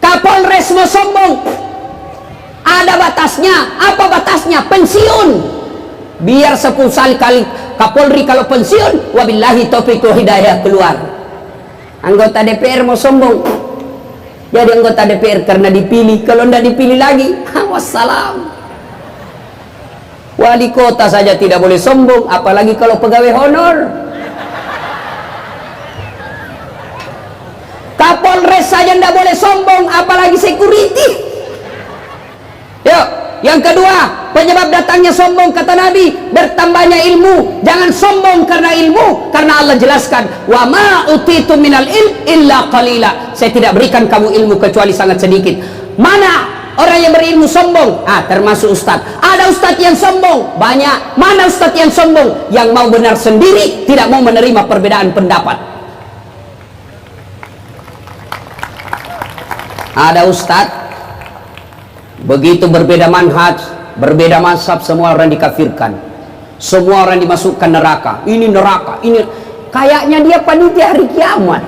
Kapolres mau sombong, ada batasnya. Apa batasnya? Pensiun. Biar 10 kali Kapolri kalau pensiun, wabillahi taufiq wal hidayah, keluar. Anggota DPR mau sombong, jadi anggota DPR karena dipilih. Kalau tidak dipilih lagi, wassalam. Wali kota saja tidak boleh sombong, apalagi kalau pegawai honor. Kapolres saja tidak boleh sombong, apalagi security. Yuk, yang kedua, penyebab datangnya sombong kata Nabi, bertambahnya ilmu. Jangan sombong karena ilmu, karena Allah jelaskan, wa ma utitu minal ilm illa qalila. Saya tidak berikan kamu ilmu kecuali sangat sedikit. Mana orang yang berilmu sombong? Termasuk ustadz. Ada ustadz yang sombong? Banyak. Mana ustadz yang sombong? Yang mau benar sendiri, tidak mau menerima perbedaan pendapat. Ada ustadz, begitu berbeda manhaj, berbeda mazhab, semua orang dikafirkan, semua orang dimasukkan neraka. Ini neraka, ini kayaknya dia panitia hari kiamat.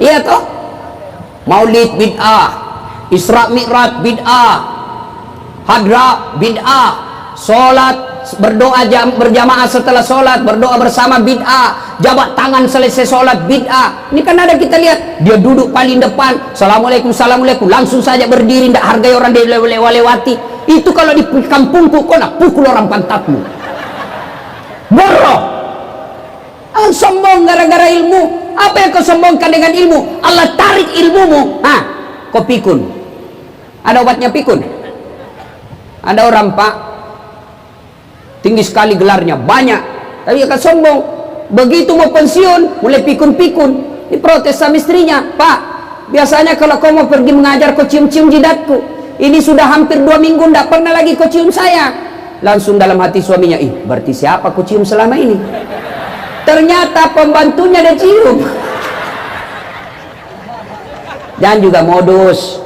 Iya toh? Maulid bid'ah, Isra Mi'raj bid'ah, hadra bid'ah, sholat berdoa berjamaah setelah sholat, berdoa bersama bid'ah, jabat tangan selesai sholat bid'ah. Ini kan ada, kita lihat dia duduk paling depan, assalamualaikum, assalamualaikum, langsung saja berdiri, tidak hargai orang dia lewati. Itu kalau di kampungku, kau nak pukul orang pantatmu. Boroh. Sombong gara-gara ilmu. Apa yang kau sombongkan dengan ilmu? Allah tarik ilmumu. Kau pikun. Ada obatnya pikun? Ada orang, Pak, tinggi sekali gelarnya, banyak, tapi akan sombong. Begitu mau pensiun, mulai pikun-pikun. Diprotes sama istrinya, Pak, biasanya kalau kau mau pergi mengajar, kau cium-cium jidatku. Ini sudah hampir 2 minggu, tidak pernah lagi kau cium saya. Langsung dalam hati suaminya, berarti siapa kau cium selama ini? Ternyata pembantunya dia cium. Dan juga modus.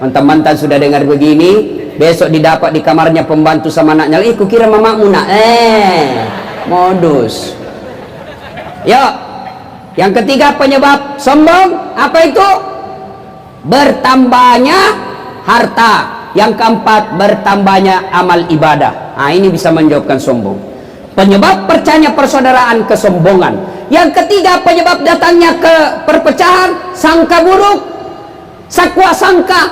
Mantan-mantan sudah dengar begini, besok didapat di kamarnya pembantu sama anaknya, kukira mamamu nak. Modus. Yuk, Yang ketiga penyebab sombong, apa itu? Bertambahnya harta. Yang keempat, bertambahnya amal ibadah. Nah, ini bisa menjawabkan sombong. Penyebab percaya persaudaraan, kesombongan. Yang ketiga, penyebab datangnya ke perpecahan, sangka buruk, sakwa sangka.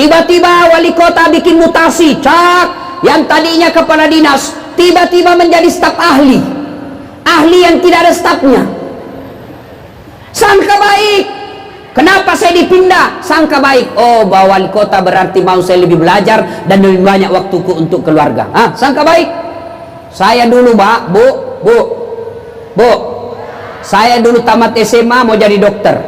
Tiba-tiba wali kota bikin mutasi, cak, yang tadinya kepala dinas tiba-tiba menjadi staf ahli, ahli yang tidak ada stafnya. Sangka baik, kenapa saya dipindah? Sangka baik, oh bahwa wali kota berarti mau saya lebih belajar dan lebih banyak waktuku untuk keluarga. Sangka baik. Saya dulu bu, saya dulu tamat SMA mau jadi dokter,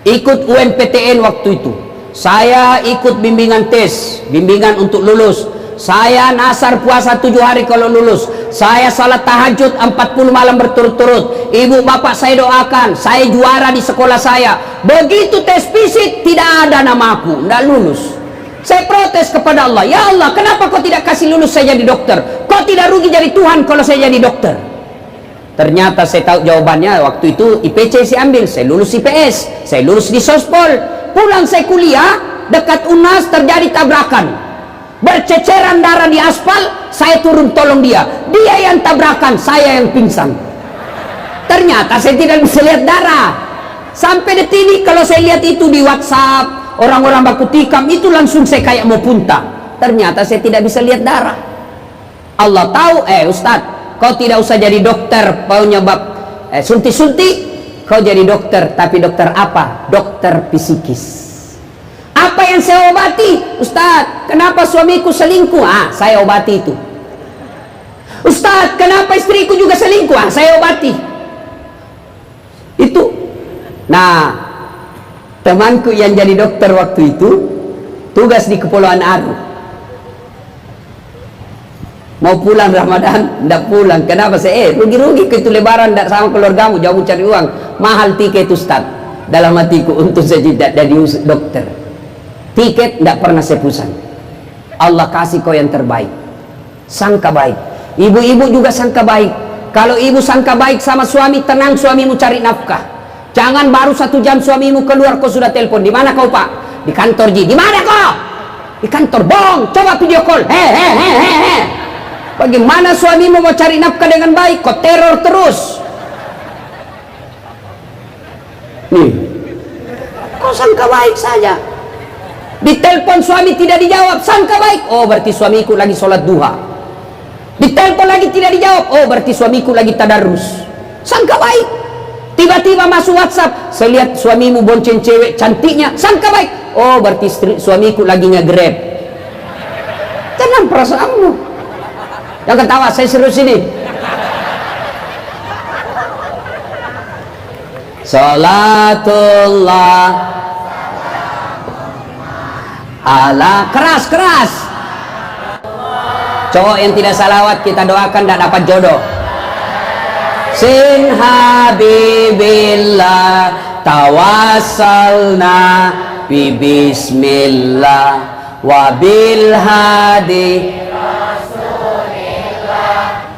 ikut UNPTN waktu itu. Saya ikut bimbingan tes, bimbingan untuk lulus. Saya nasar puasa 7 hari kalau lulus. Saya salat tahajud 40 malam berturut-turut. Ibu bapak saya doakan, saya juara di sekolah saya. Begitu tes fisik tidak ada namaku, tidak lulus. Saya protes kepada Allah, ya Allah, kenapa kau tidak kasih lulus saya jadi dokter? Kau tidak rugi jadi Tuhan kalau saya jadi dokter? Ternyata saya tahu jawabannya. Waktu itu IPC saya ambil, saya lulus IPS, saya lulus di Sospol. Pulang saya kuliah, dekat UNAS terjadi tabrakan, berceceran darah di aspal. Saya turun tolong dia yang tabrakan, saya yang pingsan. Ternyata saya tidak bisa lihat darah. Sampai detik ini kalau saya lihat itu di WhatsApp, orang-orang baku tikam itu langsung saya kayak mau puntah. Ternyata saya tidak bisa lihat darah. Allah tahu, Ustadz, kau tidak usah jadi dokter, penyebab suntik-suntik. Kau jadi dokter, tapi dokter apa? Dokter psikis. Apa yang saya obati? Ustadz, kenapa suamiku selingkuh? Saya obati itu. Ustadz, kenapa istriku juga selingkuh? Saya obati itu. Nah, temanku yang jadi dokter waktu itu tugas di Kepulauan Aru. Mau pulang Ramadan, tidak pulang. Kenapa? Saya rugi-rugi ke itu lebaran, tidak sama keluargamu, jauh cari uang, mahal tiket Ustaz. Dalam hatiku, untuk saya tidak jadi dokter, tiket tidak pernah saya pesan. Allah kasih kau yang terbaik. Sangka baik. Ibu-ibu juga sangka baik. Kalau ibu sangka baik sama suami, tenang suamimu cari nafkah. Jangan baru 1 jam suamimu keluar kau sudah telepon. Di mana kau Pak? Di kantor Ji. Di mana kau? Di kantor. Bong, coba video call. Bagaimana suamimu mau cari nafkah dengan baik? Kau teror terus. Nih, kau sangka baik saja. Ditelepon suami tidak dijawab, sangka baik. Oh berarti suamiku lagi sholat duha. Ditelepon lagi tidak dijawab. Oh berarti suamiku lagi tadarus. Sangka baik. Tiba-tiba masuk WhatsApp, saya lihat suamimu bonceng cewek cantiknya. Sangka baik. Oh berarti suamiku lagi nge-grab. Tenang perasaanmu. Yang ketawa, saya serius ini. Salatullah ala, keras. Cowok yang tidak salawat kita doakan tidak dapat jodoh. Sin habibillah tawassalna bi bismillah wa bil hadi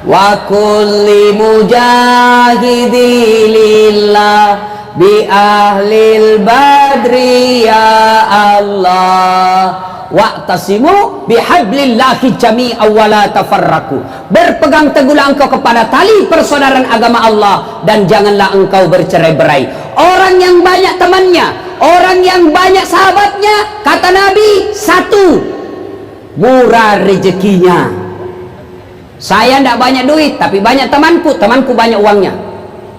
wa kulli mujahidi lillah bi ahlil badri ya Allah wa'tasimu bihablillahi jami'an wa la tafarraku. Berpegang teguhlah engkau kepada tali persaudaraan agama Allah dan janganlah engkau bercerai-berai. Orang yang banyak temannya, orang yang banyak sahabatnya, kata Nabi, 1, murah rezekinya. Saya tidak banyak duit, tapi banyak temanku banyak uangnya.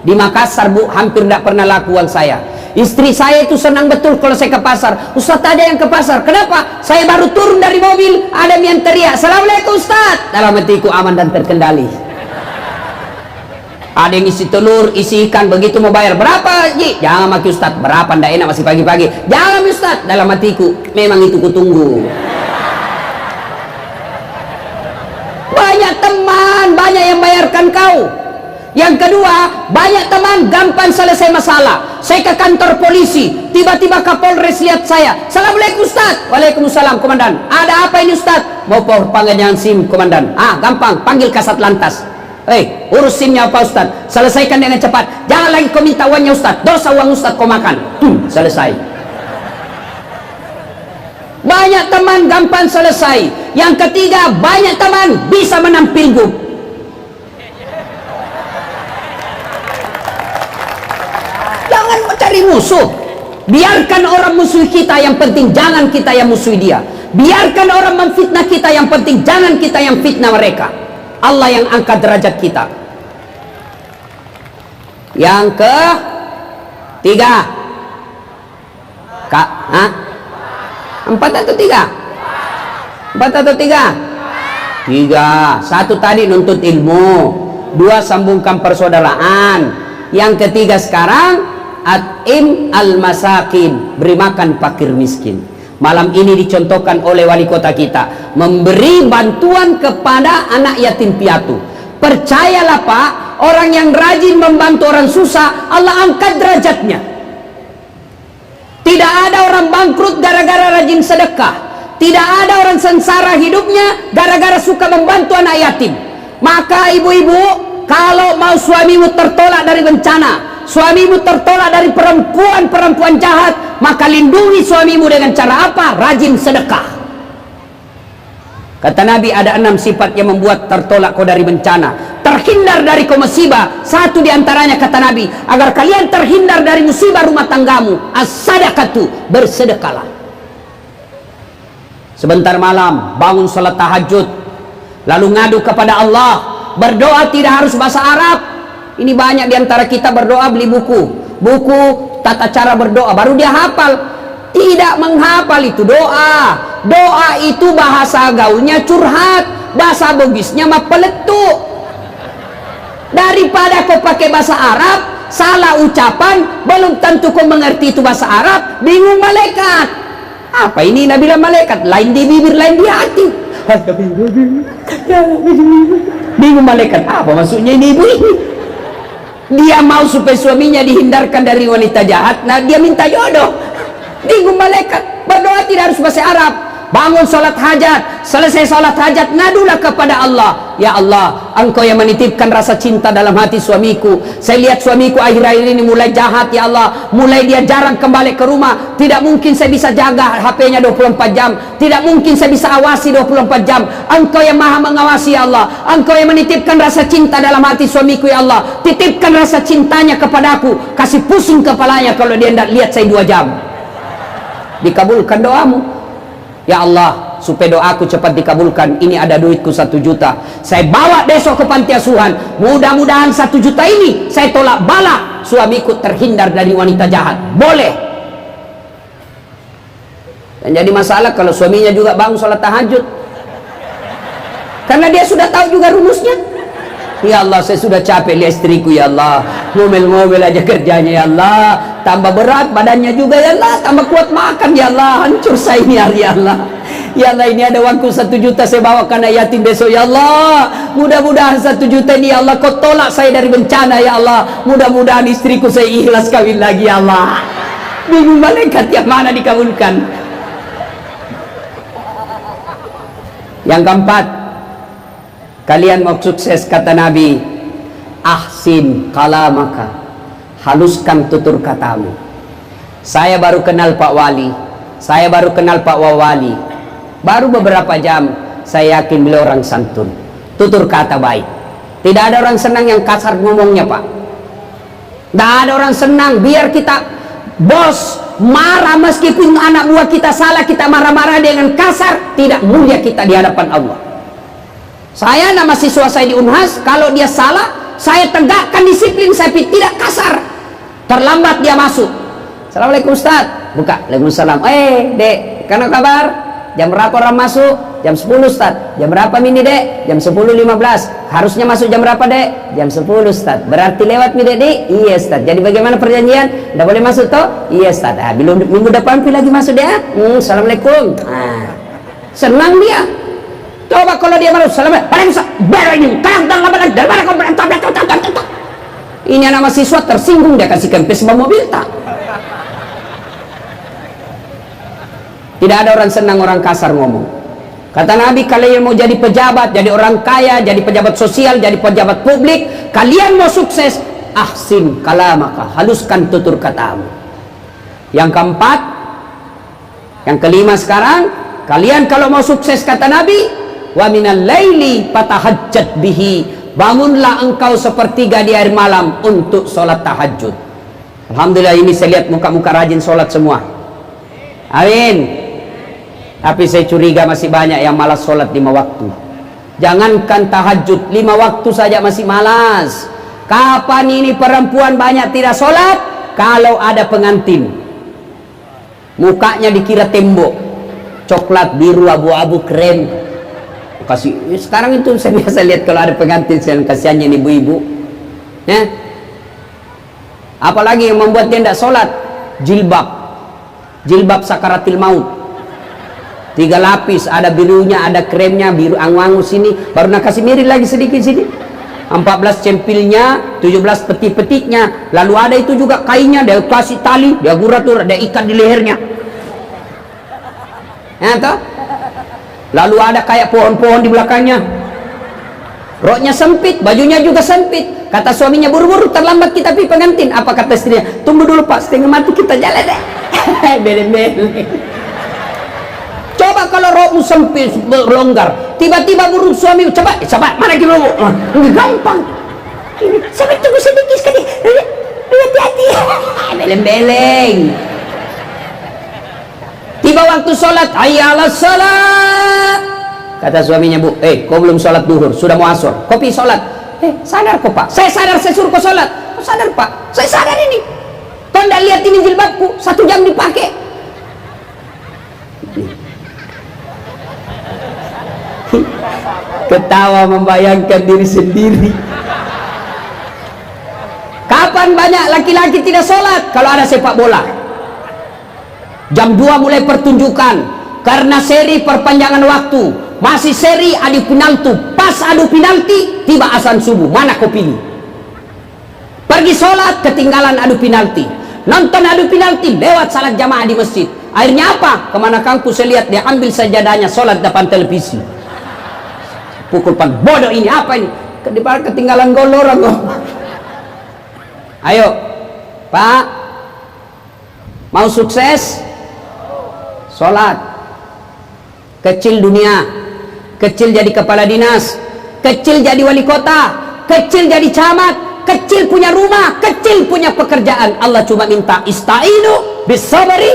Di Makassar Bu, hampir tidak pernah laku uang saya. Istri saya itu senang betul kalau saya ke pasar. Ustaz ada yang ke pasar, kenapa? Saya baru turun dari mobil, ada yang teriak, Assalamualaikum Ustaz. Dalam hatiku aman dan terkendali. Ada yang isi telur, isi ikan, begitu mau bayar, berapa Ji? Jangan maki Ustaz, berapa, tidak enak masih pagi-pagi. Jangan Ustaz, dalam hatiku, memang itu kutunggu. Banyak teman, banyak yang bayarkan kau. Yang kedua, banyak teman gampang selesai masalah. Saya ke kantor polisi, tiba-tiba Kapolres lihat saya. Assalamualaikum Ustaz. Waalaikumsalam Komandan. Ada apa ini Ustaz? Mau panggilan SIM Komandan. Gampang, panggil Kasat Lantas. urus SIM-nya apa Ustaz? Selesaikan dengan cepat. Jangan lagi kau minta uangnya Ustaz. Dosa uang Ustaz kau makan. Selesai. Banyak teman gampang selesai. Yang ketiga, banyak teman bisa menang pilgub. Jangan mencari musuh. Biarkan orang musuh kita, yang penting jangan kita yang musuhi dia. Biarkan orang memfitnah kita, yang penting jangan kita yang fitnah mereka. Allah yang angkat derajat kita. Yang ketiga, empat atau tiga? Empat atau tiga? Tiga. Satu tadi nuntut ilmu, dua sambungkan persaudaraan, yang ketiga sekarang at'im al-masakin, beri makan fakir miskin. Malam ini dicontohkan oleh wali kota kita, memberi bantuan kepada anak yatim piatu. Percayalah Pak, orang yang rajin membantu orang susah, Allah angkat derajatnya. Tidak ada orang bangkrut gara-gara rajin sedekah. Tidak ada orang sengsara hidupnya gara-gara suka membantu anak yatim. Maka ibu-ibu, kalau mau suamimu tertolak dari bencana, suamimu tertolak dari perempuan-perempuan jahat, maka lindungi suamimu dengan cara apa? Rajin sedekah. Kata Nabi, ada 6 sifat yang membuat tertolak kau dari bencana, terhindar dari kau musibah. Satu diantaranya kata Nabi, agar kalian terhindar dari musibah rumah tanggamu, as-sadaqatu, bersedekahlah. Sebentar malam bangun salat tahajud, lalu ngadu kepada Allah. Berdoa tidak harus bahasa Arab. Ini banyak diantara kita berdoa beli buku tata cara berdoa, baru dia hafal. Tidak menghafal itu doa. Doa itu bahasa gaulnya curhat, bahasa bogisnya mah peletuk. Daripada kau pakai bahasa Arab, salah ucapan, belum tentu kau mengerti itu bahasa Arab, bingung malaikat. Apa ini Nabi malaikat? Lain di bibir, lain di hati. Bingung malaikat, apa maksudnya ini ibu ini? Dia mau supaya suaminya dihindarkan dari wanita jahat, nah dia minta jodoh. Bingung malaikat. Berdoa tidak harus bahasa Arab. Bangun sholat hajat, selesai sholat hajat, ngadulah kepada Allah. Ya Allah, Engkau yang menitipkan rasa cinta dalam hati suamiku. Saya lihat suamiku akhir-akhir ini mulai jahat, ya Allah. Mulai dia jarang kembali ke rumah. Tidak mungkin saya bisa jaga HP-nya 24 jam. Tidak mungkin saya bisa awasi 24 jam. Engkau yang maha mengawasi, ya Allah. Engkau yang menitipkan rasa cinta dalam hati suamiku, ya Allah. Titipkan rasa cintanya kepadaku. Kasih pusing kepalanya kalau dia tidak lihat saya 2 jam. Dikabulkan doamu. Ya Allah, supaya doaku cepat dikabulkan. Ini ada duitku 1 juta, saya bawa besok ke panti asuhan. Mudah-mudahan 1 juta ini saya tolak bala, suamiku terhindar dari wanita jahat. Boleh. Dan jadi masalah kalau suaminya juga bangun sholat tahajud, karena dia sudah tahu juga rumusnya. Ya Allah, saya sudah capek lihat istriku, ya Allah. Ngomel-ngomel aja kerjanya, ya Allah. Tambah berat badannya juga, ya Allah. Tambah kuat makan, ya Allah. Hancur saya ini hari, ya Allah. Ya Allah, ini ada uangku 1 juta, saya bawa ke anak yatim besok, ya Allah. Mudah-mudahan 1 juta ini, ya Allah, kau tolak saya dari bencana, ya Allah. Mudah-mudahan istriku saya ikhlas kawin lagi, ya Allah. Bingung malaikat yang mana dikabulkan. Yang keempat, kalian mau sukses, kata Nabi, ahsin kalamaka, haluskan tutur katamu. Saya baru kenal Pak Wali, saya baru kenal Pak Wawali, baru beberapa jam, saya yakin beliau orang santun, tutur kata baik. Tidak ada orang senang yang kasar ngomongnya, Pak. Tidak ada orang senang biar kita bos marah, meskipun anak buah kita salah, kita marah-marah dengan kasar, tidak mulia kita di hadapan Allah. Saya nama siswa saya di Unhas, kalau dia salah, saya tegakkan disiplin, saya tidak kasar. Terlambat dia masuk, Assalamualaikum Ustaz, buka, Waalaikumsalam. Dek, kenapa kabar? Jam berapa orang masuk? Jam 10 Ustaz. Jam berapa mini Dek? Jam 10.15. Harusnya masuk jam berapa Dek? Jam 10 Ustaz. Berarti lewat mi Dek? Iya Ustaz. Jadi bagaimana perjanjian? Tidak boleh masuk toh? Iya Ustaz. Belum minggu depan lagi masuk dia. Assalamualaikum. Senang dia. Coba kalau dia malu, Assalamualaikum, ini anak mahasiswa tersinggung, dia kasih kempes bawa mobil tak. Tidak ada orang senang orang kasar ngomong. Kata Nabi, kalian mau jadi pejabat, jadi orang kaya, jadi pejabat sosial, jadi pejabat publik, kalian mau sukses, ahsin kalamaka, haluskan tutur katamu. Yang keempat, yang kelima sekarang, kalian kalau mau sukses kata Nabi, wa minal laili fatahajjat bihi, bangunlah engkau sepertiga di akhir malam untuk sholat tahajud. Alhamdulillah, ini saya lihat muka-muka rajin sholat semua. Amin. Tapi saya curiga masih banyak yang malas sholat 5 waktu. Jangankan tahajud, 5 waktu saja masih malas. Kapan ini perempuan banyak tidak sholat? Kalau ada pengantin, mukanya dikira tembok, coklat, biru, abu-abu, krem. Kasih, sekarang itu saya biasa lihat kalau ada pengantin, saya kasihannya ibu-ibu. Ya. Apalagi yang membuat dia tidak sholat, jilbab sakaratil maut. 3 lapis, ada birunya, ada kremnya, biru angu-angu sini, baru nak kasih mirip lagi sedikit sini. 14 cempilnya, 17 peti-petiknya, lalu ada itu juga kainnya, dia kasih tali, dia guratur, dia ikat di lehernya. Ya toh? Lalu ada kayak pohon-pohon di belakangnya. Roknya sempit, bajunya juga sempit. Kata suaminya, buru-buru terlambat kita pergi pengantin. Apa kata istrinya? Tunggu dulu pak, setengah mati kita jalan deh. Bele-bele. Coba kalau rokmu sempit, longgar, tiba-tiba burung suami, coba, mana kilo? Gampang. Sampai tunggu sedikit sekali. Hati-hati. Beleng-beleng. Tiba waktu sholat, hayya 'alas sholat. Kata suaminya, bu, kau belum sholat duhur, sudah mau asar. Kopi sholat. Sadar kok pak? Saya sadar, saya suruh kau sholat. Kau sadar pak? Saya sadar ini. Kau tidak lihat ini jilbabku, 1 jam dipakai. Ketawa membayangkan diri sendiri. Kapan banyak laki-laki tidak sholat? Kalau ada sepak bola, jam 2 mulai pertunjukan, karena seri perpanjangan waktu, masih seri adu penalti. Pas adu penalti, tiba azan subuh, mana kau pilih? Pergi sholat, ketinggalan adu penalti. Nonton adu penalti, lewat salat jamaah di masjid. Akhirnya apa? Kemana kangku saya lihat, dia ambil sajadahnya, sholat depan televisi. Pukul pan, bodoh ini, apa ini? Ketinggalan gol orang. Ayo pak, mau sukses, sholat. Kecil dunia, kecil jadi kepala dinas, kecil jadi wali kota, kecil jadi camat, kecil punya rumah, kecil punya pekerjaan. Allah cuma minta istainu bisabari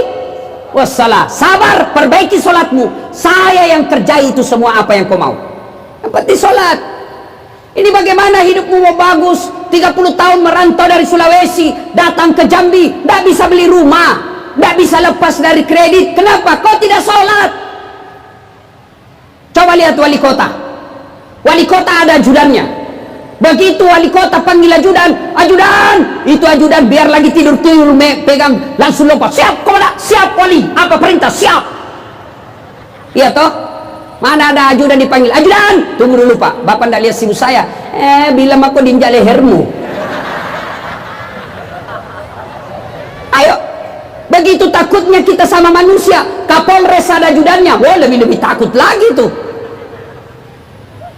wassalah, sabar, perbaiki sholatmu, saya yang kerjai itu semua apa yang kau mau. Yang penting sholat. Ini bagaimana hidupmu mau bagus, 30 tahun merantau dari Sulawesi datang ke Jambi, tidak bisa beli rumah, tidak bisa lepas dari kredit. Kenapa? Kau tidak sholat. Coba lihat wali kota. Wali kota ada ajudannya. Begitu wali kota panggil ajudan, ajudan, itu ajudan biar lagi tidur pegang, langsung lompat. Siap komandan, siap wali, apa perintah, siap. Iya toh? Mana ada ajudan dipanggil, ajudan, tunggu dulu pak, bapak tidak lihat sibuk saya. Bilang aku diinjak lehermu. Ayo, begitu takutnya kita sama manusia. Kapolres ada ajudannya, wah lebih takut lagi tuh.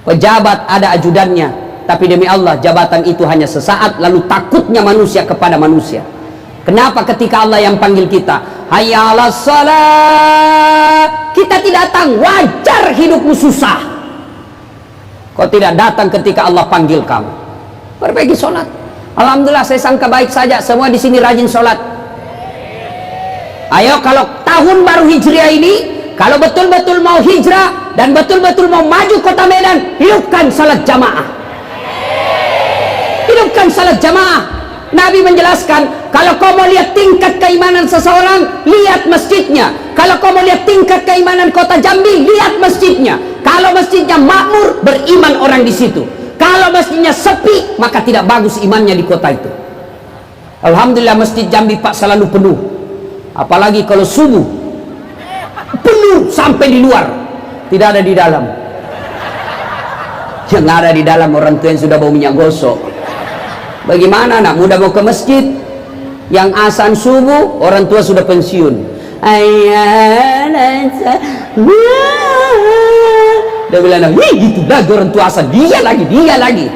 Pejabat ada ajudannya, tapi demi Allah jabatan itu hanya sesaat, lalu takutnya manusia kepada manusia. Kenapa ketika Allah yang panggil kita, hayya 'alas shalah, kita tidak datang? Wajar hidupmu susah. Kau tidak datang ketika Allah panggil kamu. Perbaiki sholat. Alhamdulillah saya sangka baik saja, semua di sini rajin sholat. Ayo kalau tahun baru Hijriah ini, kalau betul-betul mau hijrah dan betul-betul mau maju kota Medan, hidupkan salat jamaah. Hidupkan salat jamaah. Nabi menjelaskan, kalau kau mau lihat tingkat keimanan seseorang, lihat masjidnya. Kalau kau mau lihat tingkat keimanan kota Jambi, lihat masjidnya. Kalau masjidnya makmur, beriman orang di situ. Kalau masjidnya sepi, maka tidak bagus imannya di kota itu. Alhamdulillah masjid Jambi pak selalu penuh. Apalagi kalau subuh, penuh sampai di luar, tidak ada di dalam. Yang ada di dalam orang tua yang sudah bau minyak gosok. Bagaimana anak muda mau ke masjid, yang azan subuh orang tua sudah pensiun. Dia bilang, wih gitu lagi orang tua asal, dia lagi.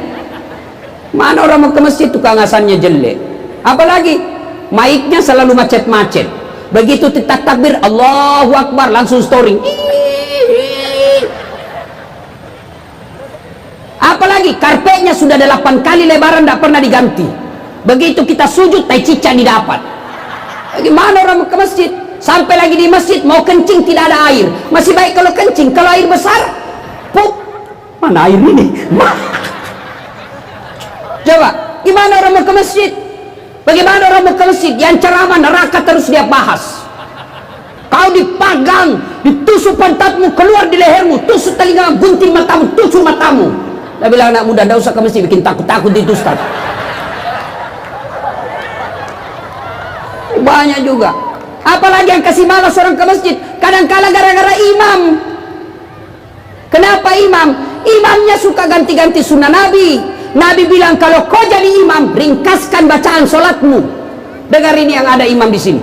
Mana orang mau ke masjid tukang asannya jelek. Apalagi mic-nya selalu macet-macet. Begitu takbir Allahu Akbar langsung story. Apalagi karpetnya sudah 8 kali lebaran tidak pernah diganti. Begitu kita sujud tai cicak didapat. Bagaimana orang mau ke masjid? Sampai lagi di masjid mau kencing tidak ada air. Masih baik kalau kencing, kalau air besar pup, mana air ini? Coba, gimana orang mau ke masjid? Bagaimana orang mau ke masjid? Yang ceramah neraka terus dia bahas. Kau dipagang, ditusuk pantatmu, keluar di lehermu, tusuk telinga, gunting matamu, tusuk matamu. Dia bilang anak muda, tidak usah ke masjid, bikin takut-takut itu Ustaz. Banyak juga. Apalagi yang kasih malas orang ke masjid, kadang-kala gara-gara imam. Kenapa imam? Imamnya suka ganti-ganti sunnah Nabi. Nabi bilang kalau kau jadi imam, ringkaskan bacaan solatmu. Dengar ini yang ada imam di sini.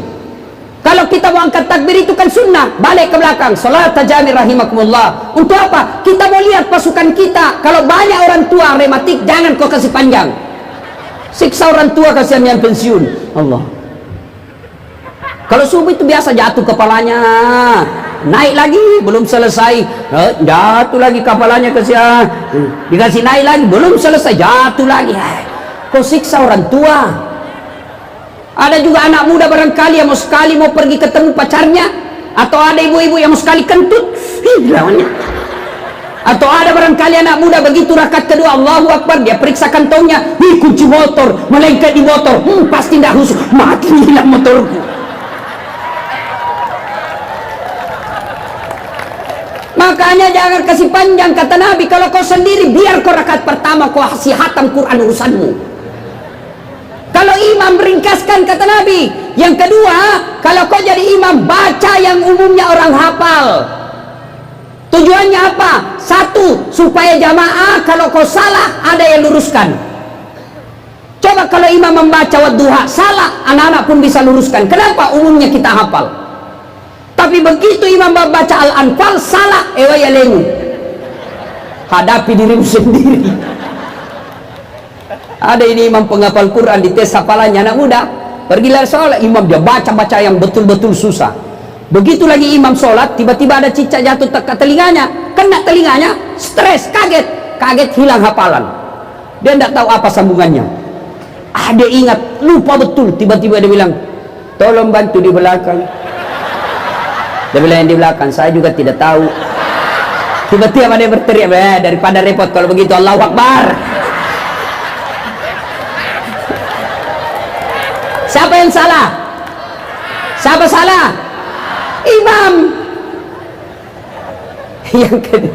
Kalau kita mau angkat takbir itu kan sunnah, balik ke belakang. Salat tajami rahimakumullah. Untuk apa? Kita mau lihat pasukan kita. Kalau banyak orang tua rematik, jangan kau kasih panjang. Siksa orang tua kasihan yang pensiun. Allah. Kalau subuh itu biasa jatuh kepalanya, naik lagi belum selesai, jatuh lagi kepalanya kasihan, dikasih naik lagi belum selesai jatuh lagi. Kau siksa orang tua. Ada juga anak muda barangkali yang mau sekali mau pergi ketemu pacarnya, atau ada ibu-ibu yang mau sekali kentut, lawannya. Atau ada barangkali anak muda begitu rakaat kedua Allahu Akbar, dia periksa kantongnya, kunci motor melengket di motor, pasti tidak khusus, mati hilang motorku. Makanya jangan kasih panjang, kata Nabi. Kalau kau sendiri biar kau rakaat pertama kau kasih hatam Quran urusanmu. Kalau imam ringkaskan, kata Nabi. Yang kedua, kalau kau jadi imam baca yang umumnya orang hafal. Tujuannya apa? Satu, supaya jamaah kalau kau salah ada yang luruskan. Coba kalau imam membaca wadduha salah, anak-anak pun bisa luruskan. Kenapa? Umumnya kita hafal. Tapi begitu imam baca Al-Anfal salah, ya lengu. Hadapi dirimu sendiri. Ada ini imam penghafal Quran di tes hafalannya anak muda. Pergilah sholat, imam dia baca-baca yang betul-betul susah. Begitu lagi imam sholat, tiba-tiba ada cicak jatuh ke telinganya, kena telinganya, stres, kaget hilang hafalan. Dia tidak tahu apa sambungannya. Dia ingat, lupa betul. Tiba-tiba dia bilang, tolong bantu di belakang. Dia bilang yang di belakang, saya juga tidak tahu. Tiba-tiba dia berteriak, daripada repot kalau begitu Allahu Akbar. Siapa yang salah? Siapa salah? Imam. Yang kedua,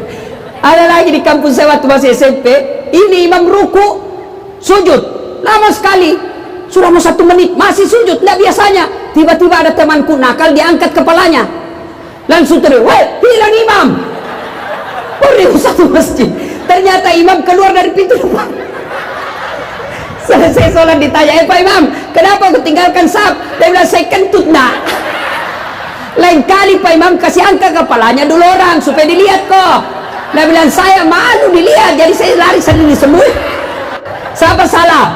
ada lagi di kampus saya waktu masih SMP, ini imam ruku, sujud, lama sekali, sudah mau 1 menit, masih sujud, tidak biasanya. Tiba-tiba ada temanku nakal, diangkat kepalanya. Langsung teriak, weh, hilang imam. Beribu satu masjid. Ternyata imam keluar dari pintu depan. Selesai sholat ditanya, Pak Imam, kenapa kau tinggalkan sahab? Dia bilang, saya kentut nak. Lain kali Pak Imam kasih angka kepalanya dulu orang supaya dilihat kok. Dia bilang, saya malu dilihat, jadi saya lari sendiri semua. Siapa salah?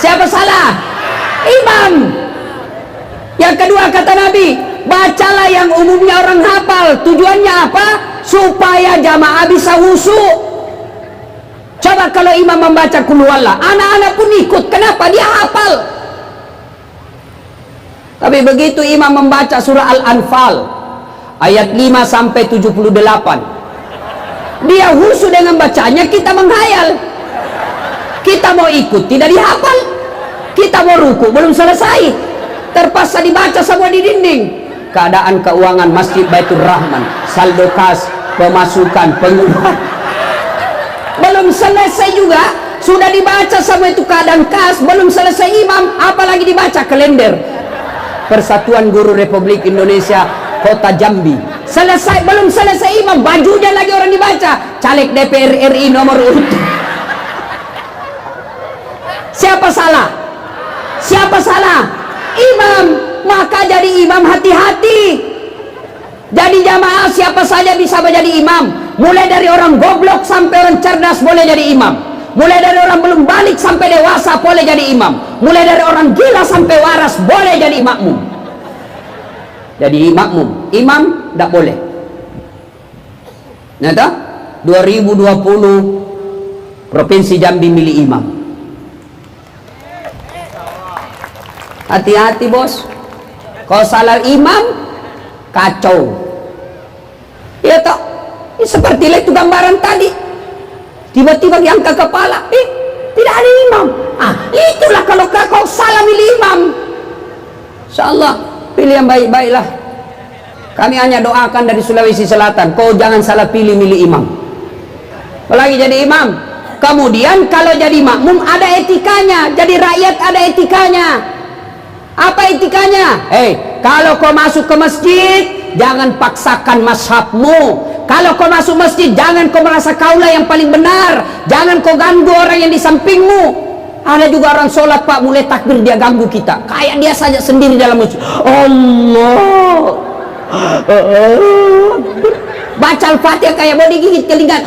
Siapa salah? Imam. Yang kedua kata Nabi, bacalah yang umumnya orang hafal. Tujuannya apa? Supaya jamaah bisa khusyuk. Coba kalau imam membaca qul huwallah, anak-anak pun ikut. Kenapa? Dia hafal. Tapi begitu imam membaca surah Al-Anfal ayat 5 sampai 78, dia khusyuk dengan bacanya, kita menghayal. Kita mau ikut, tidak dihafal. Kita mau ruku, belum selesai, terpaksa dibaca semua di dinding. Keadaan keuangan Masjid Baitur Rahman, saldo kas, pemasukan, pengeluaran, belum selesai juga sudah dibaca semua itu keadaan kas, belum selesai imam, apalagi dibaca kalender Persatuan Guru Republik Indonesia Kota Jambi. Selesai, belum selesai imam, bajunya lagi orang dibaca, caleg DPR RI nomor urut. Siapa salah? Siapa salah? Imam. Maka jadi imam hati-hati. Jadi jamaah siapa saja bisa menjadi imam. Mulai dari orang goblok sampai orang cerdas boleh jadi imam. Mulai dari orang belum balik sampai dewasa boleh jadi imam. Mulai dari orang gila sampai waras boleh jadi makmum. Jadi makmum, imam tidak boleh. Nyata 2020 Provinsi Jambi milih imam. Hati-hati bos, kalau salah imam kacau. Ya toh, seperti itu gambaran tadi. Tiba-tiba diangkat kepala, tidak ada imam. Itulah kalau kau salah milih imam. Insyaallah pilih yang baik-baiklah. Kami hanya doakan dari Sulawesi Selatan, kau jangan salah pilih milih imam. Apalagi jadi imam. Kemudian kalau jadi makmum ada etikanya, jadi rakyat ada etikanya. Apa etikanya? Kalau kau masuk ke masjid, jangan paksakan mazhabmu. Kalau kau masuk masjid, jangan kau merasa kaulah yang paling benar. Jangan kau ganggu orang yang di sampingmu. Ada juga orang sholat pak, mulai takbir dia ganggu kita. Kayak dia saja sendiri dalam masjid. Allah. Baca Al-Fatihah kayak mau digigit telinga.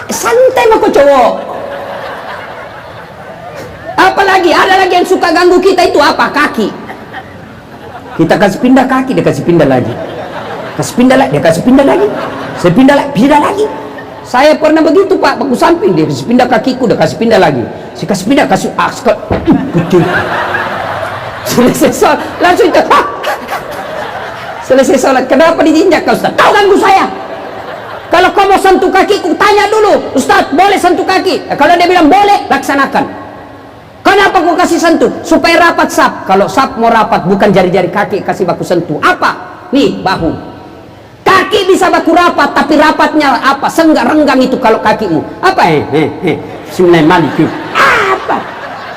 Santai mah kau cowok. Apalagi ada lagi yang suka ganggu kita itu apa? Kaki. Kita kasih pindah kaki, dia kasih pindah lagi. Kasih pindah lagi, dia kasih pindah lagi. Saya pindah lagi. Saya pernah begitu pak, baku samping dia kasih pindah kakiku, dia kasih pindah lagi. Saya kasih pindah, kasih kucing. Selesai sholat, langsung itu. Selesai sholat, kenapa diinjak kau Ustaz? Kau ganggu saya. Kalau kau mau sentuh kakiku, tanya dulu, Ustaz boleh sentuh kaki? Kalau dia bilang boleh, laksanakan. Kenapa kau kasih sentuh? Supaya rapat sap. Kalau sap mau rapat, bukan jari-jari kaki kasih baku sentuh. Apa? Nih bahu. Kaki bisa baku rapat, tapi rapatnya apa? Renggang itu kalau kakimu. Apa? Bismillahirrahmanirrahim. Apa?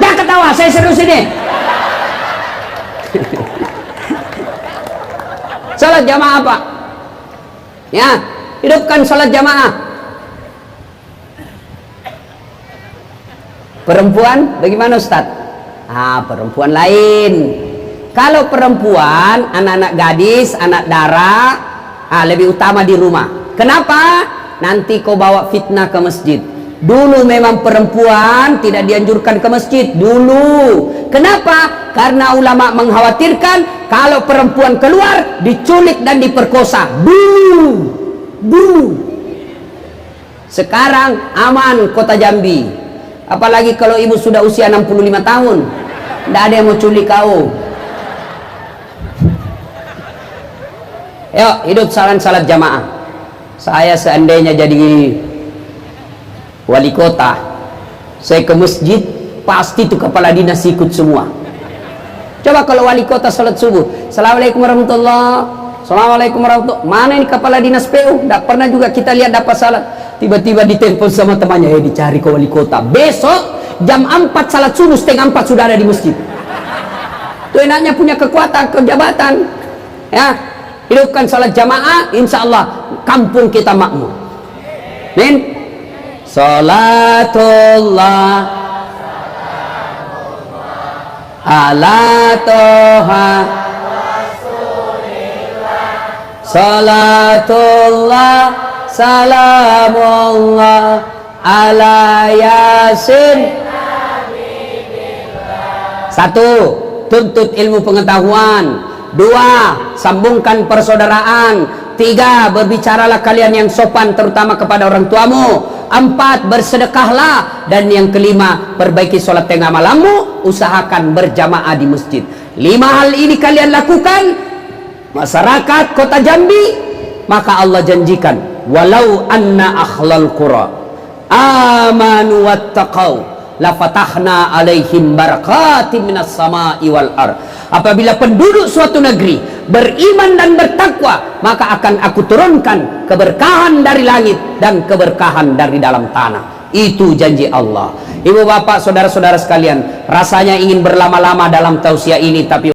Jangan ketawa, saya serius ini. Salat jamaah apa? Ya, hidupkan salat jamaah. Perempuan bagaimana Ustaz? Perempuan lain. Kalau perempuan, anak-anak gadis, anak dara, lebih utama di rumah. Kenapa? Nanti kau bawa fitnah ke masjid. Dulu memang perempuan tidak dianjurkan ke masjid dulu. Kenapa? Karena ulama mengkhawatirkan kalau perempuan keluar diculik dan diperkosa. Dulu. Sekarang aman kota Jambi. Apalagi kalau ibu sudah usia 65 tahun, tidak ada yang mau culik kau. Yuk hidup salat jamaah. Saya seandainya jadi wali kota, saya ke masjid pasti itu kepala dinas ikut semua. Coba kalau wali kota salat subuh, Assalamualaikum warahmatullahi. Assalamualaikum warahmatullahi. Mana ini kepala dinas PU? Tidak pernah juga kita lihat dapat salat. Tiba-tiba ditelepon sama temannya, dicari ke wali kota. Besok jam 4 salat subuh, setengah 4 sudah ada di masjid. Itu enaknya punya kekuatan, kejabatan. Ya, hidupkan salat jamaah, insya Allah kampung kita makmur. Amin. Salatullah ala toha salatullah salamullah ala yasin. Satu, tuntut ilmu pengetahuan. Dua, sambungkan persaudaraan. Tiga, berbicaralah kalian yang sopan terutama kepada orang tuamu. Empat, bersedekahlah. Dan yang kelima, perbaiki sholat tengah malammu. Usahakan berjamaah di masjid. 5 hal ini kalian lakukan, masyarakat kota Jambi, maka Allah janjikan, walau anna akhlal qura amanu wattaqau lafatahna alaihim barakatim minas sama'i wal ard. Apabila penduduk suatu negeri beriman dan bertakwa, maka akan aku turunkan keberkahan dari langit dan keberkahan dari dalam tanah. Itu janji Allah. Ibu bapak saudara-saudara sekalian, rasanya ingin berlama-lama dalam tausiah ini, tapi